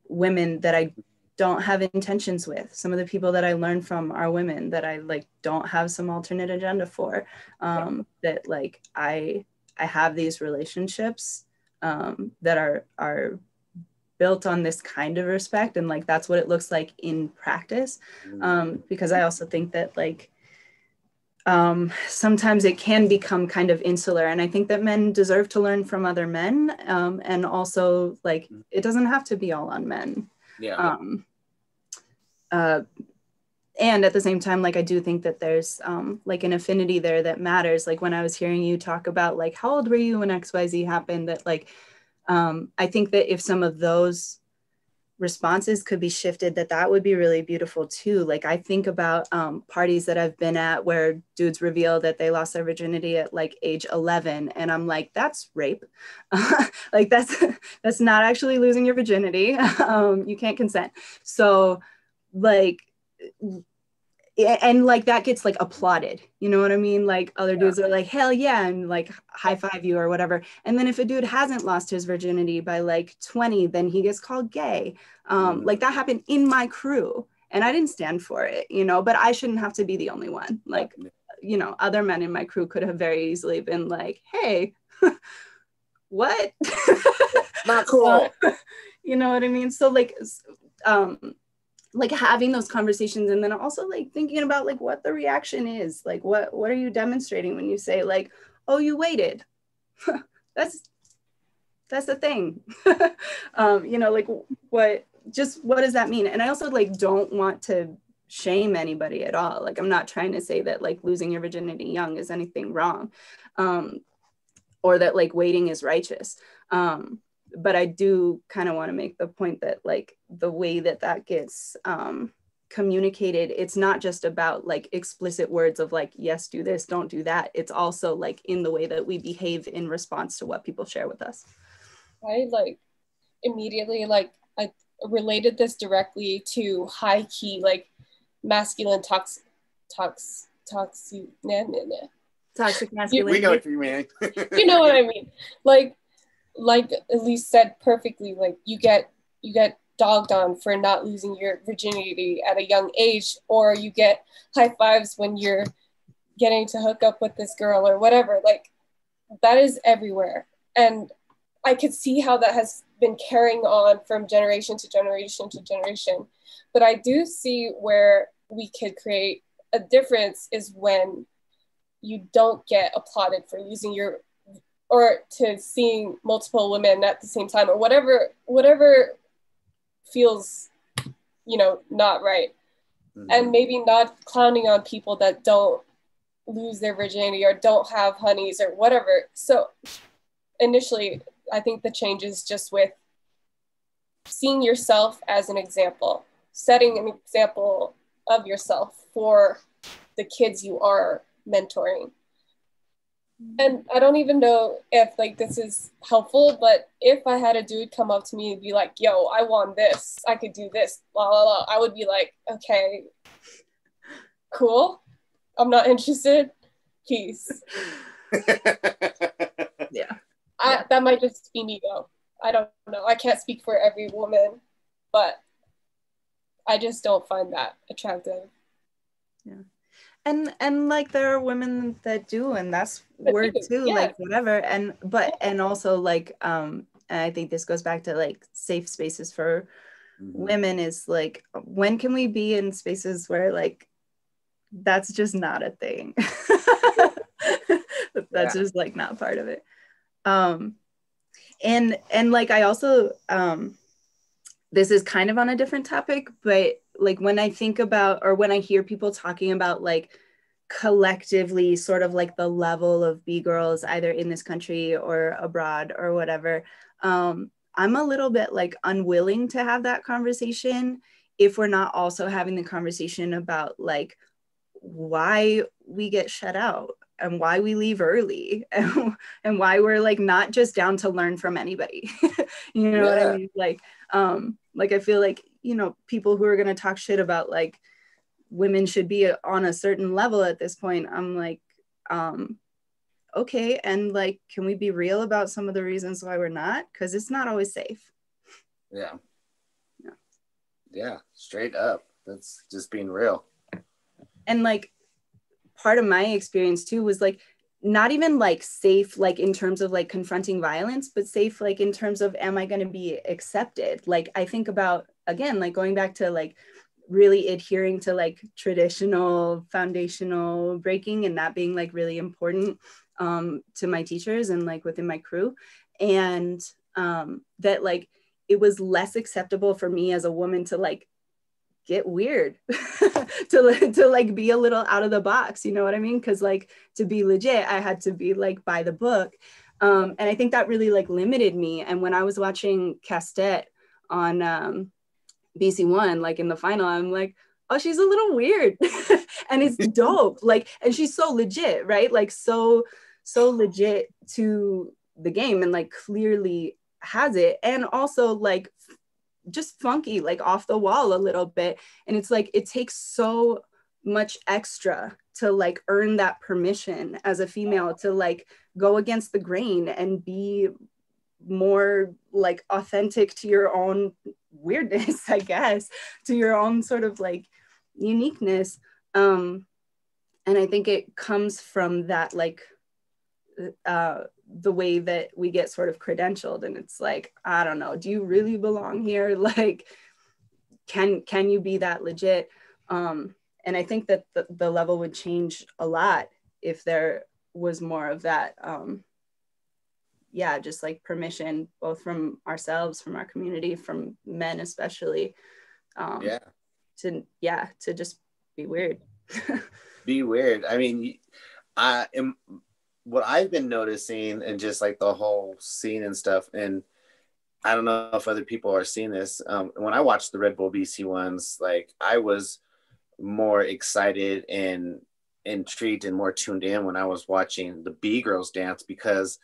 women that I don't have intentions with. Some of the people that I learn from are women that I like don't have some alternate agenda for. That like I have these relationships that are built on this kind of respect, and like that's what it looks like in practice. Because I also think that like sometimes it can become kind of insular, and I think that men deserve to learn from other men, and also like it doesn't have to be all on men. and at the same time, like, I do think that there's like an affinity there that matters. Like when I was hearing you talk about like, how old were you when XYZ happened, that like, I think that if some of those responses could be shifted, that would be really beautiful too. Like I think about parties that I've been at where dudes reveal that they lost their virginity at like age 11, and I'm like, that's rape. Like that's not actually losing your virginity. You can't consent. So like, and like that gets like applauded, you know what I mean? Like other dudes are like, hell yeah, and like high five you or whatever. And then if a dude hasn't lost his virginity by like 20, then he gets called gay. Like that happened in my crew, and I didn't stand for it, you know, but I shouldn't have to be the only one. Like, you know, other men in my crew could have very easily been like, hey, what? Not cool. You know what I mean? So like having those conversations, and then also like thinking about like what the reaction is, like what are you demonstrating when you say like, oh, you waited? that's the thing. You know, like what does that mean? And I also like don't want to shame anybody at all. Like I'm not trying to say that like losing your virginity young is anything wrong, or that like waiting is righteous. But I do kind of want to make the point that like the way that gets communicated, it's not just about like explicit words of like, yes, do this, don't do that. It's also like in the way that we behave in response to what people share with us. I like immediately like I related this directly to high key like masculine toxic masculinity. We know what you mean. You know what I mean? Like Elise said perfectly, like you get dogged on for not losing your virginity at a young age, or you get high fives when you're getting to hook up with this girl or whatever. Like that is everywhere. And I could see how that has been carrying on from generation to generation to generation. But I do see where we could create a difference is when you don't get applauded for losing your, or to seeing multiple women at the same time, or whatever feels, you know, not right. Mm-hmm. And maybe not clowning on people that don't lose their virginity or don't have honeys or whatever. So initially, I think the change is just with seeing yourself as an example, setting an example of yourself for the kids you are mentoring. And I don't even know if like this is helpful, but if I had a dude come up to me and be like, yo, I want this, I could do this, blah, blah, blah, I would be like, okay, cool. I'm not interested. Peace. Yeah. That might just be me though. I don't know. I can't speak for every woman, but I just don't find that attractive. Yeah. And like there are women that do, and that's word too, yeah. Like whatever. And also like and I think this goes back to like safe spaces for women is like, when can we be in spaces where like that's just not a thing? That's just like not part of it. And like I also this is kind of on a different topic, but like when I think about, or when I hear people talking about like collectively sort of like the level of B-girls either in this country or abroad or whatever, I'm a little bit like unwilling to have that conversation if we're not also having the conversation about like why we get shut out and why we leave early and why we're like not just down to learn from anybody. You know what I mean? Like I feel like, you know, people who are going to talk shit about like women should be on a certain level at this point, I'm like, okay, and like, can we be real about some of the reasons why we're not? Because it's not always safe. Yeah, straight up. That's just being real. And like part of my experience too was like not even like safe like in terms of like confronting violence, but safe like in terms of, am I going to be accepted? Like I think about, again, like going back to like really adhering to like traditional foundational breaking, and that being like really important to my teachers and like within my crew. And that like it was less acceptable for me as a woman to like get weird to like be a little out of the box, you know what I mean? Because like to be legit, I had to be like by the book. And I think that really like limited me. And when I was watching Castet on BC1, like in the final, I'm like, oh, she's a little weird. And it's dope. Like, and she's so legit, right? Like so legit to the game, and like clearly has it. And also like just funky, like off the wall a little bit. And it's like, it takes so much extra to like earn that permission as a female to like go against the grain and be more like authentic to your own weirdness, I guess, to your own sort of like uniqueness. And I think it comes from that like the way that we get sort of credentialed, and it's like, I don't know, do you really belong here? Like, can you be that legit? And I think that the level would change a lot if there was more of that, yeah, just like permission, both from ourselves, from our community, from men especially, to just be weird. Be weird. I mean, what I've been noticing, and just like the whole scene and stuff, and I don't know if other people are seeing this. When I watched the Red Bull BC ones, like I was more excited and intrigued and more tuned in when I was watching the B girls dance, because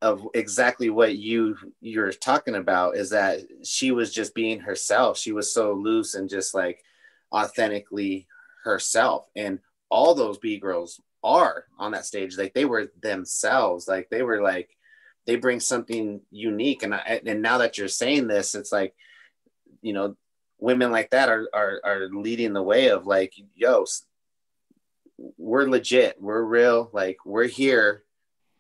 of exactly what you're talking about, is that she was just being herself. She was so loose and just like authentically herself. And all those B girls are on that stage, like they were themselves. Like they were like, they bring something unique. And now that you're saying this, it's like, you know, women like that are leading the way of like, yo, we're legit, we're real, like we're here,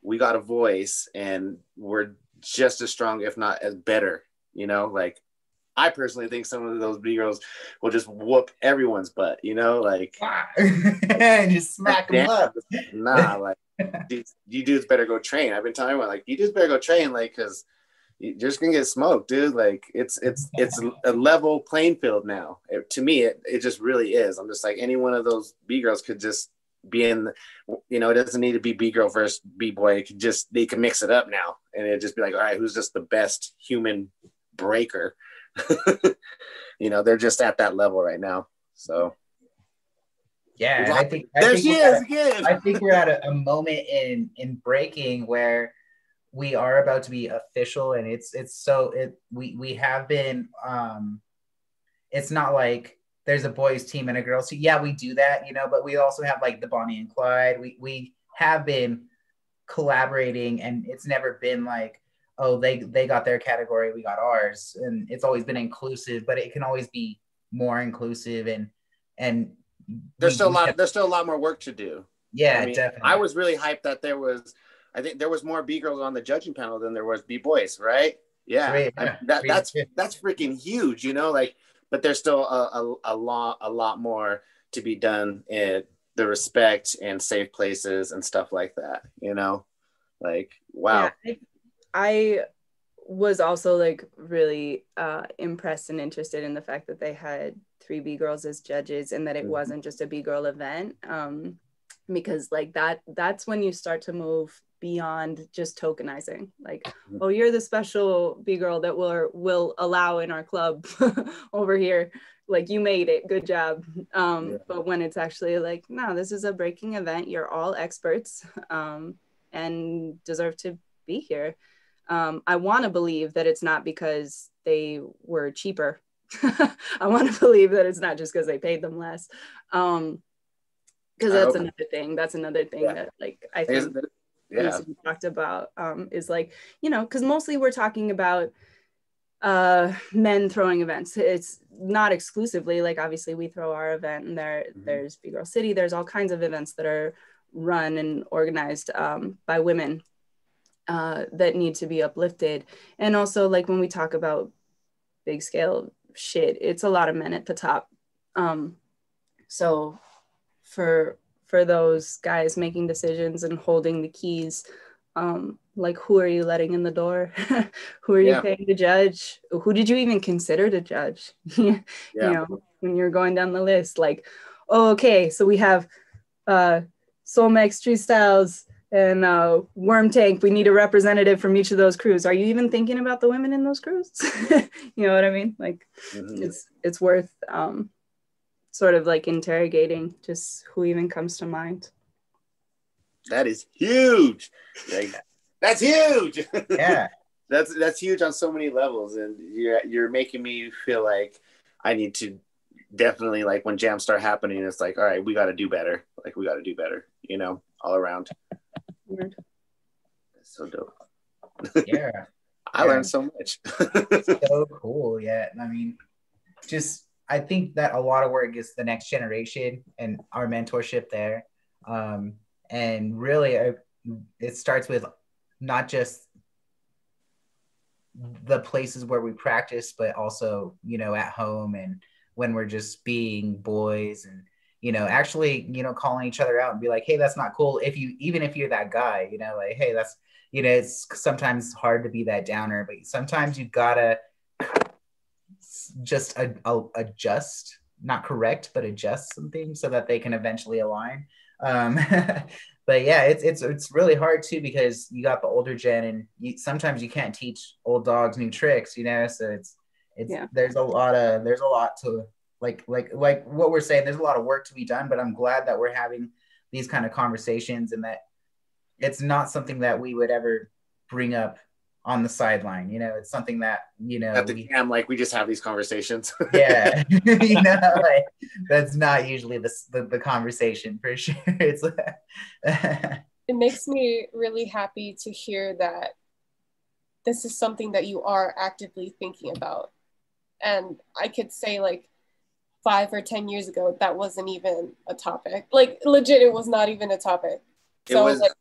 we got a voice, and we're just as strong, if not as better, you know. Like I personally think some of those B girls will just whoop everyone's butt, you know, like and just smack them up. Nah, like you dudes better go train. I've been telling everyone, like, you dudes better go train, like, because you're just gonna get smoked, dude. Like it's a level playing field now. To me, it just really is. I'm just like, any one of those B girls could just be in the, you know, it doesn't need to be B girl versus B boy. It could just, they can mix it up now, and it'd just be like, all right, who's just the best human breaker? You know, they're just at that level right now. So yeah, and I think we're at a moment in breaking where we are about to be official, and we have been, it's not like there's a boys team and a girls team. Yeah, we do that, you know, but we also have like the Bonnie and Clyde. We have been collaborating, and it's never been like, oh, they got their category, we got ours. And it's always been inclusive, but it can always be more inclusive, and there's still a lot more work to do. Yeah, I mean, definitely. I was really hyped that I think there was more B girls on the judging panel than there was B boys, right? Yeah, Great, that's freaking huge, you know. Like, but there's still a lot more to be done in the respect and safe places and stuff like that, you know. Like, wow. Yeah, I was also like really impressed and interested in the fact that they had 3 B girls as judges, and that it wasn't just a B girl event, because like that's when you start to move beyond just tokenizing, like, oh, you're the special B girl that will allow in our club over here, like you made it, good job. But when it's actually like, no, this is a breaking event, you're all experts, and deserve to be here. I want to believe that it's not because they were cheaper. I want to believe that it's not just because they paid them less. Because that's another thing that like I think we talked about, is like, you know, because mostly we're talking about men throwing events. It's not exclusively, like obviously we throw our event, and there's Big Girl City, there's all kinds of events that are run and organized by women that need to be uplifted. And also, like, when we talk about big scale shit, it's a lot of men at the top. So for those guys making decisions and holding the keys, Like, who are you letting in the door? Who are you paying to judge? Who did you even consider to judge? You know, when you're going down the list, like, oh, okay, so we have Soulmex, Street Styles, and Worm Tank. We need a representative from each of those crews. Are you even thinking about the women in those crews? You know what I mean? Like, it's worth sort of like interrogating just who even comes to mind. That is huge. Like, that's huge. Yeah. That's huge on so many levels, and you're making me feel like I need to definitely, like, when jams start happening, it's like, all right, we got to do better. Like, we got to do better, you know, all around. Weird. That's so dope. Yeah. I learned so much. So cool. Yeah. I mean, I think that a lot of work is the next generation and our mentorship there. And really, it starts with not just the places where we practice, but also, you know, at home and when we're just being boys and, you know, actually, you know, calling each other out and be like, hey, that's not cool. Even if you're that guy, you know, like, hey, that's, you know, it's sometimes hard to be that downer, but sometimes you gotta just adjust, not correct, but adjust some things so that they can eventually align. But yeah, it's really hard too, because you got the older gen and sometimes you can't teach old dogs new tricks, you know. So there's a lot to like what we're saying. There's a lot of work to be done, but I'm glad that we're having these kind of conversations and that it's not something that we would ever bring up on the sideline. You know, it's something that, you know, at the jam, like, we just have these conversations. Yeah. You know, like, that's not usually the conversation for sure. It's it makes me really happy to hear that this is something that you are actively thinking about. And I could say, like, 5 or 10 years ago, that wasn't even a topic. Like, legit, it was not even a topic. So, like,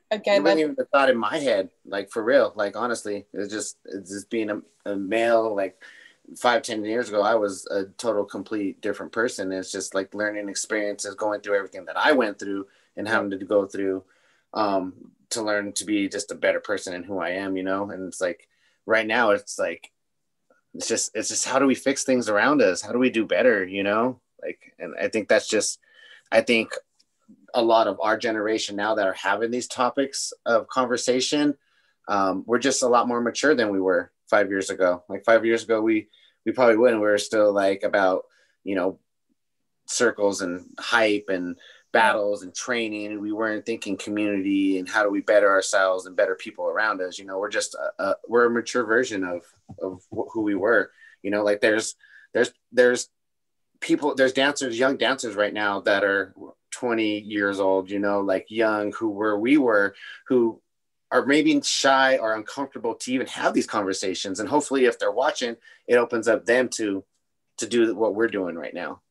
again, it wasn't even a thought in my head, like, for real. Like, honestly, it's just being a male. Like, 5-10 years ago, I was a total complete different person. It's just like learning experiences, going through everything that I went through and having to go through to learn to be just a better person in who I am, you know. And it's like right now, it's like it's just how do we fix things around us? How do we do better, you know? Like, and I think I think a lot of our generation now that are having these topics of conversation, we're just a lot more mature than we were 5 years ago. Like 5 years ago, we probably wouldn't. We were still like about, you know, circles and hype and battles and training. We weren't thinking community and how do we better ourselves and better people around us. You know, we're just we're a mature version of who we were. You know, like there's people, there's dancers, young dancers right now that are 20 years old, you know, like young, we were, who are maybe shy or uncomfortable to even have these conversations. And hopefully if they're watching, it opens up them to do what we're doing right now.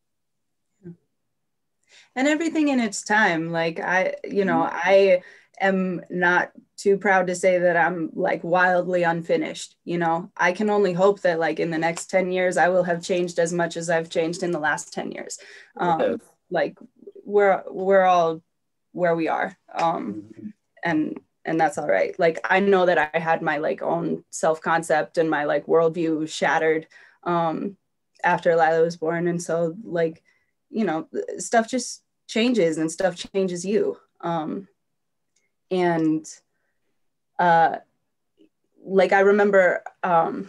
And everything in its time. Like I am not too proud to say that I'm like wildly unfinished. You know, I can only hope that like in the next 10 years, I will have changed as much as I've changed in the last 10 years. Like we're all where we are. And that's all right. Like, I know that I had my like own self-concept and my like worldview shattered after Lila was born. And so like, you know, stuff just changes and stuff changes you. Like I remember, I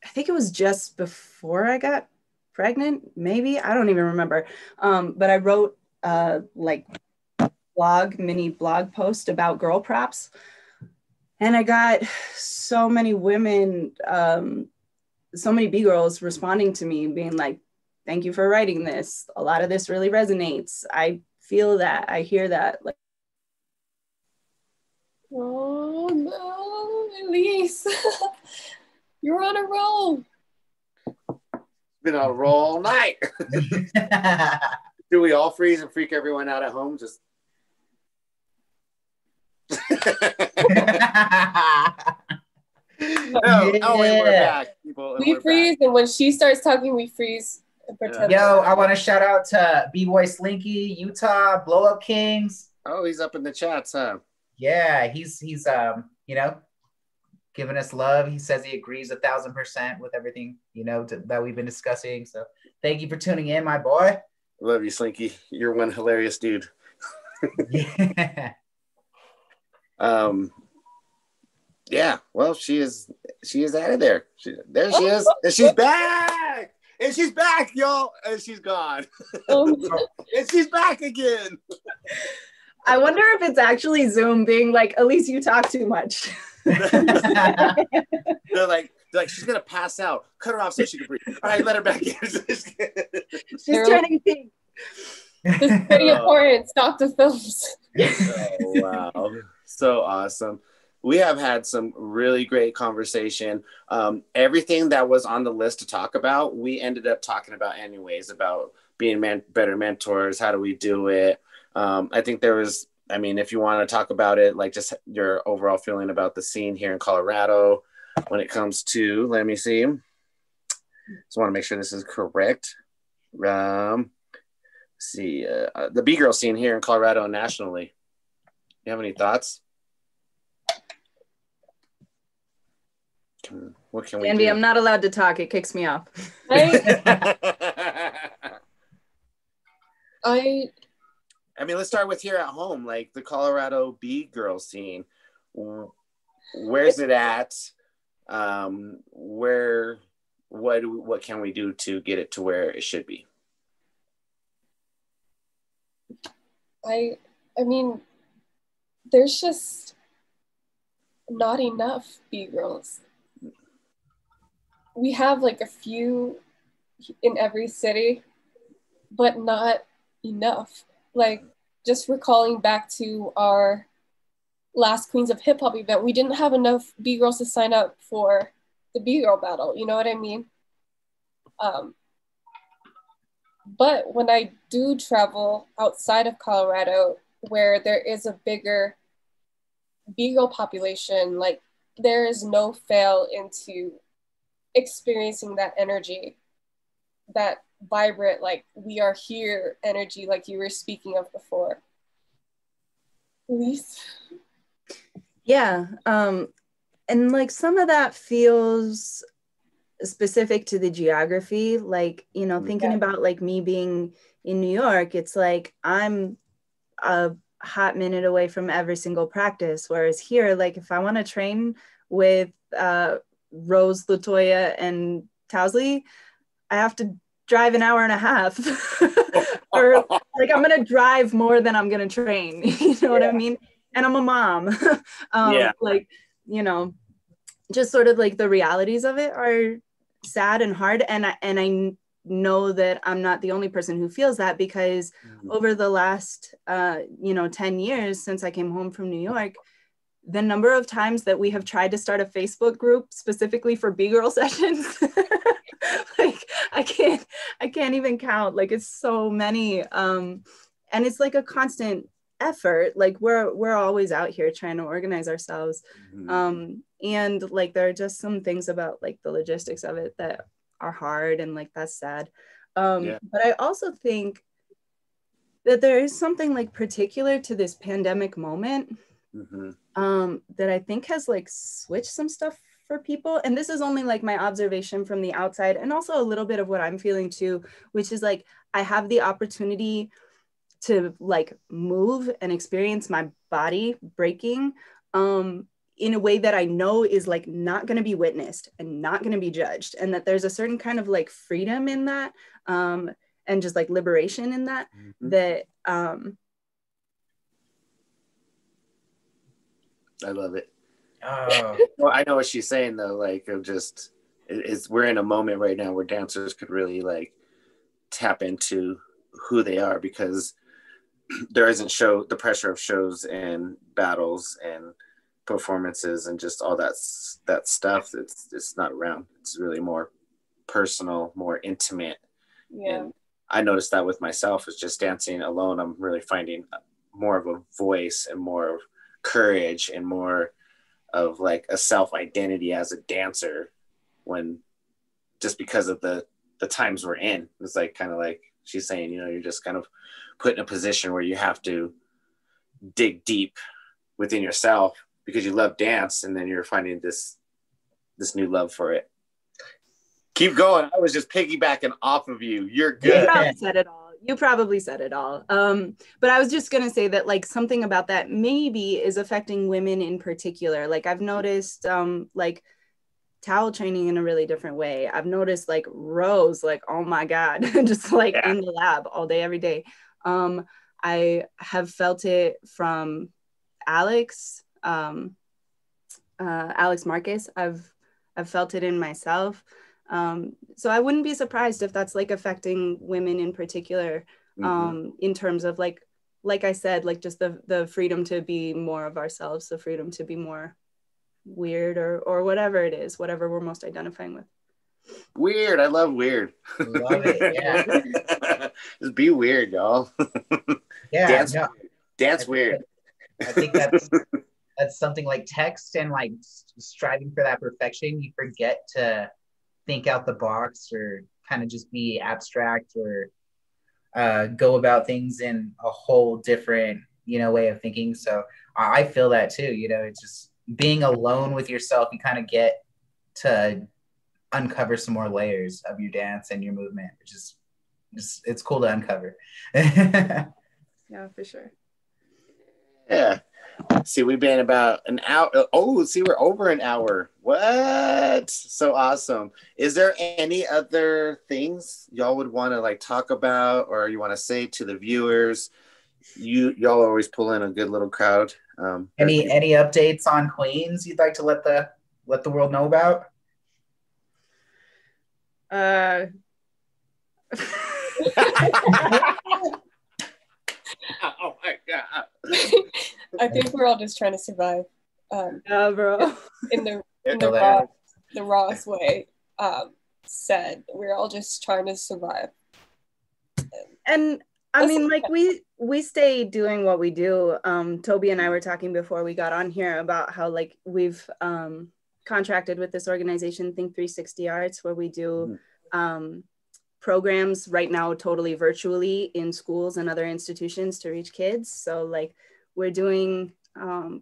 think it was just before I got pregnant, maybe, I don't even remember. But I wrote like mini blog post about girl props. And I got so many women, so many B-girls responding to me being like, thank you for writing this. A lot of this really resonates. I feel that, I hear that. Like, oh no, Elise, you're on a roll. Been on a roll all night. Do we all freeze and freak everyone out at home? Just we're back, people. We freeze, and when she starts talking, we freeze. Yo, I want to shout out to B-Boy Slinky, Utah, Blow Up Kings. Oh, he's up in the chats, huh? Yeah, he's you know, giving us love. He says he agrees 1,000% with everything, you know, that we've been discussing. So thank you for tuning in, my boy. Love you, Slinky. You're one hilarious dude. Yeah. Yeah, well, she is out of there. There she is. And she's back. And she's back, y'all. And she's gone. And she's back again. I wonder if it's actually Zoom being like, Elise, you talk too much. They're like, she's gonna pass out. Cut her off so she can breathe. All right, let her back in. She's turning pink. This is pretty important. Stop the films. Oh, wow. So awesome. We have had some really great conversation. Everything that was on the list to talk about, we ended up talking about anyways, about being better mentors. How do we do it? I think there was, I mean, if you want to talk about it, like just your overall feeling about the scene here in Colorado when it comes to, let me see. Just want to make sure this is correct. See, the B-girl scene here in Colorado and nationally. You have any thoughts? What can we Andy, do? I'm not allowed to talk. It kicks me off. I mean, let's start with here at home, like the Colorado B-girl scene. Where's it at? What can we do to get it to where it should be? I mean, there's just not enough B-girls. We have like a few in every city, but not enough. Like, just recalling back to our last Queens of Hip-Hop event, we didn't have enough B-girls to sign up for the B-girl battle, you know what I mean? But when I do travel outside of Colorado, where there is a bigger B-girl population, like there is no fail into experiencing that energy, that vibrant, like we are here energy, like you were speaking of before. Elise? Yeah, and like some of that feels specific to the geography, like, you know, thinking about like me being in New York, it's like I'm a hot minute away from every single practice, whereas here, like if I want to train with Rose, Latoya, and Towsley, I have to drive an hour and a half or like I'm gonna drive more than I'm gonna train. You know what I mean? And I'm a mom. Like, you know, just sort of like the realities of it are sad and hard, and I know that I'm not the only person who feels that, because over the last 10 years since I came home from New York, the number of times that we have tried to start a Facebook group specifically for B-girl sessions, like I can't even count. Like it's so many, and it's like a constant effort. Like we're always out here trying to organize ourselves. And like there are just some things about like the logistics of it that are hard, and like that's sad. But I also think that there is something like particular to this pandemic moment that I think has like switched some stuff for people. And this is only like my observation from the outside, and also a little bit of what I'm feeling too, which is like I have the opportunity to like move and experience my body breaking in a way that I know is like not going to be witnessed and not going to be judged, and that there's a certain kind of like freedom in that, and just like liberation in that, that I love it. Well, I know what she's saying though, like of just we're in a moment right now where dancers could really like tap into who they are, because there isn't the pressure of shows and battles and performances and just all that stuff. It's not around. It's really more personal, more intimate. And I noticed that with myself, is just dancing alone, I'm really finding more of a voice and more of courage and more of like a self-identity as a dancer, when just because of the times we're in. It's like kind of like she's saying, you know, you're just kind of put in a position where you have to dig deep within yourself because you love dance, and then you're finding this new love for it. Keep going. I was just piggybacking off of you. You're good. You probably said it all. But I was just gonna say that like something about that maybe is affecting women in particular. Like I've noticed like towel training in a really different way. I've noticed like rows, like, oh my God, just like in the lab all day, every day. I have felt it from Alex Marquez. I've felt it in myself. So I wouldn't be surprised if that's like affecting women in particular, in terms of like I said, like just the freedom to be more of ourselves, the freedom to be more weird or whatever it is, whatever we're most identifying with. Weird. I love weird. Love it. Yeah. Just be weird, y'all. Yeah. Dance weird. I think that's something like text and like striving for that perfection. You forget to think out the box or kind of just be abstract or go about things in a whole different, way of thinking. So I feel that too, it's just being alone with yourself. You kind of get to uncover some more layers of your dance and your movement, which is just, it's cool to uncover. Yeah, for sure. Yeah. See, we've been about an hour. Oh, see, we're over an hour. What? So awesome. Is there any other things y'all would want to like talk about or you want to say to the viewers? Y'all always pull in a good little crowd. Any updates on Queens you'd like to let the world know about? Oh my God. I think we're all just trying to survive. Bro. In the rawest way said. We're all just trying to survive. And I mean, like we stay doing what we do. Toby and I were talking before we got on here about how like we've contracted with this organization, Think 360 Arts, where we do programs right now totally virtually in schools and other institutions to reach kids. So like we're doing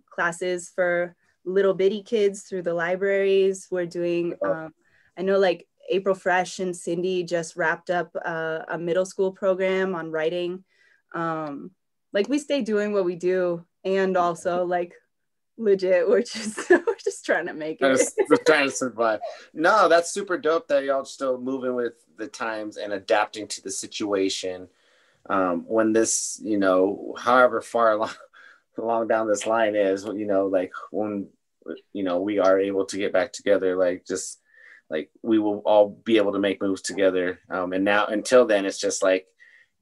classes for little bitty kids through the libraries. We're doing, I know like April Fresh and Cindy just wrapped up a middle school program on writing. Like we stay doing what we do, and also like legit, we're just trying to make it. We're trying to survive. No, that's super dope that y'all still moving with the times and adapting to the situation. When this, however far along down this line is, like when, we are able to get back together, like just like we will all be able to make moves together. And now until then, it's just like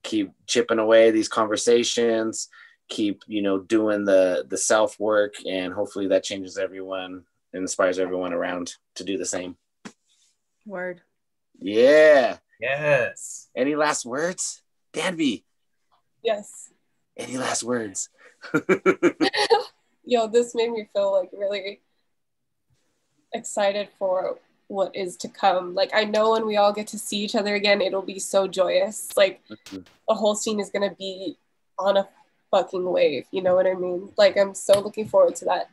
keep chipping away these conversations, keep doing the self work, and hopefully that changes everyone and inspires everyone around to do the same. Word. Yeah. Yes. Any last words, Danby? Yes. Any last words? Yo, this made me feel like really excited for what is to come. Like I know when we all get to see each other again, it'll be so joyous. Like the whole scene is gonna be on a fucking wave, you know what I mean? Like I'm so looking forward to that.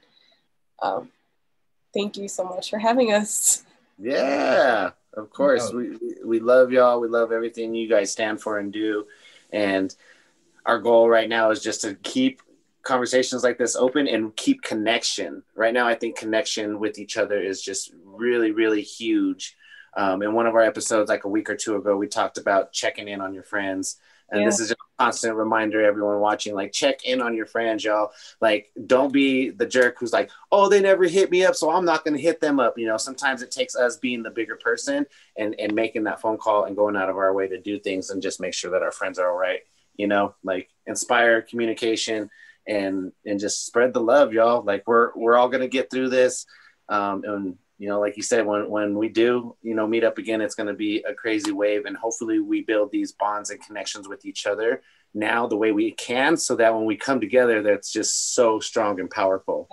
Thank you so much for having us. Yeah, of course. We love y'all. We love everything you guys stand for and do. And our goal right now is just to keep conversations like this open and keep connection. Right now, I think connection with each other is just really, really huge. In one of our episodes, like a week or two ago, we talked about checking in on your friends. And this is just a constant reminder, everyone watching, like, check in on your friends, y'all. Like, don't be the jerk who's like, oh, they never hit me up, so I'm not going to hit them up. Sometimes it takes us being the bigger person and making that phone call and going out of our way to do things and just make sure that our friends are all right. Like inspire communication and just spread the love, y'all. Like, we're all going to get through this. And like you said, when we do, meet up again, it's going to be a crazy wave. And hopefully we build these bonds and connections with each other now the way we can, so that when we come together, that's just so strong and powerful.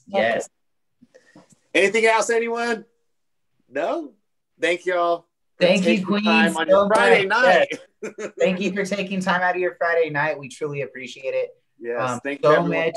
Yes. Anything else, anyone? No? Thank y'all. Thank you, Queens. On your Friday night. Thank you for taking time out of your Friday night. We truly appreciate it. Yes, thank you so everyone. much.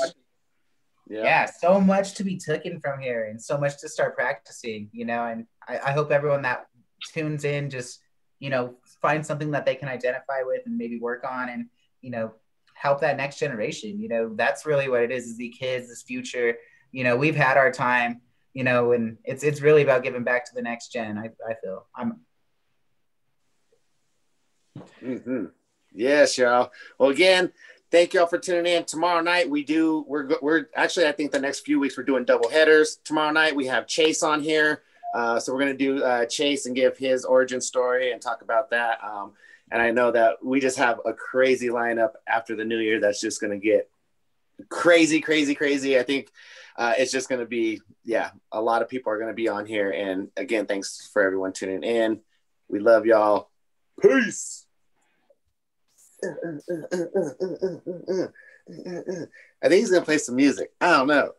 Yeah, so much to be taken from here and so much to start practicing, you know, and I hope everyone that tunes in just, you know, find something that they can identify with and maybe work on and, you know, help that next generation. You know, that's really what it is the kids, this future. You know, we've had our time, you know, and it's really about giving back to the next gen. I feel Yes, y'all. Well, again, thank y'all for tuning in. Tomorrow night we're actually, I think the next few weeks we're doing double headers. Tomorrow night we have Chase on here. So we're gonna do Chase and give his origin story and talk about that. And I know that we just have a crazy lineup after the new year that's just gonna get crazy. I think it's just gonna be, a lot of people are gonna be on here. And again, thanks for everyone tuning in. We love y'all. Peace. I think he's gonna play some music. I don't know.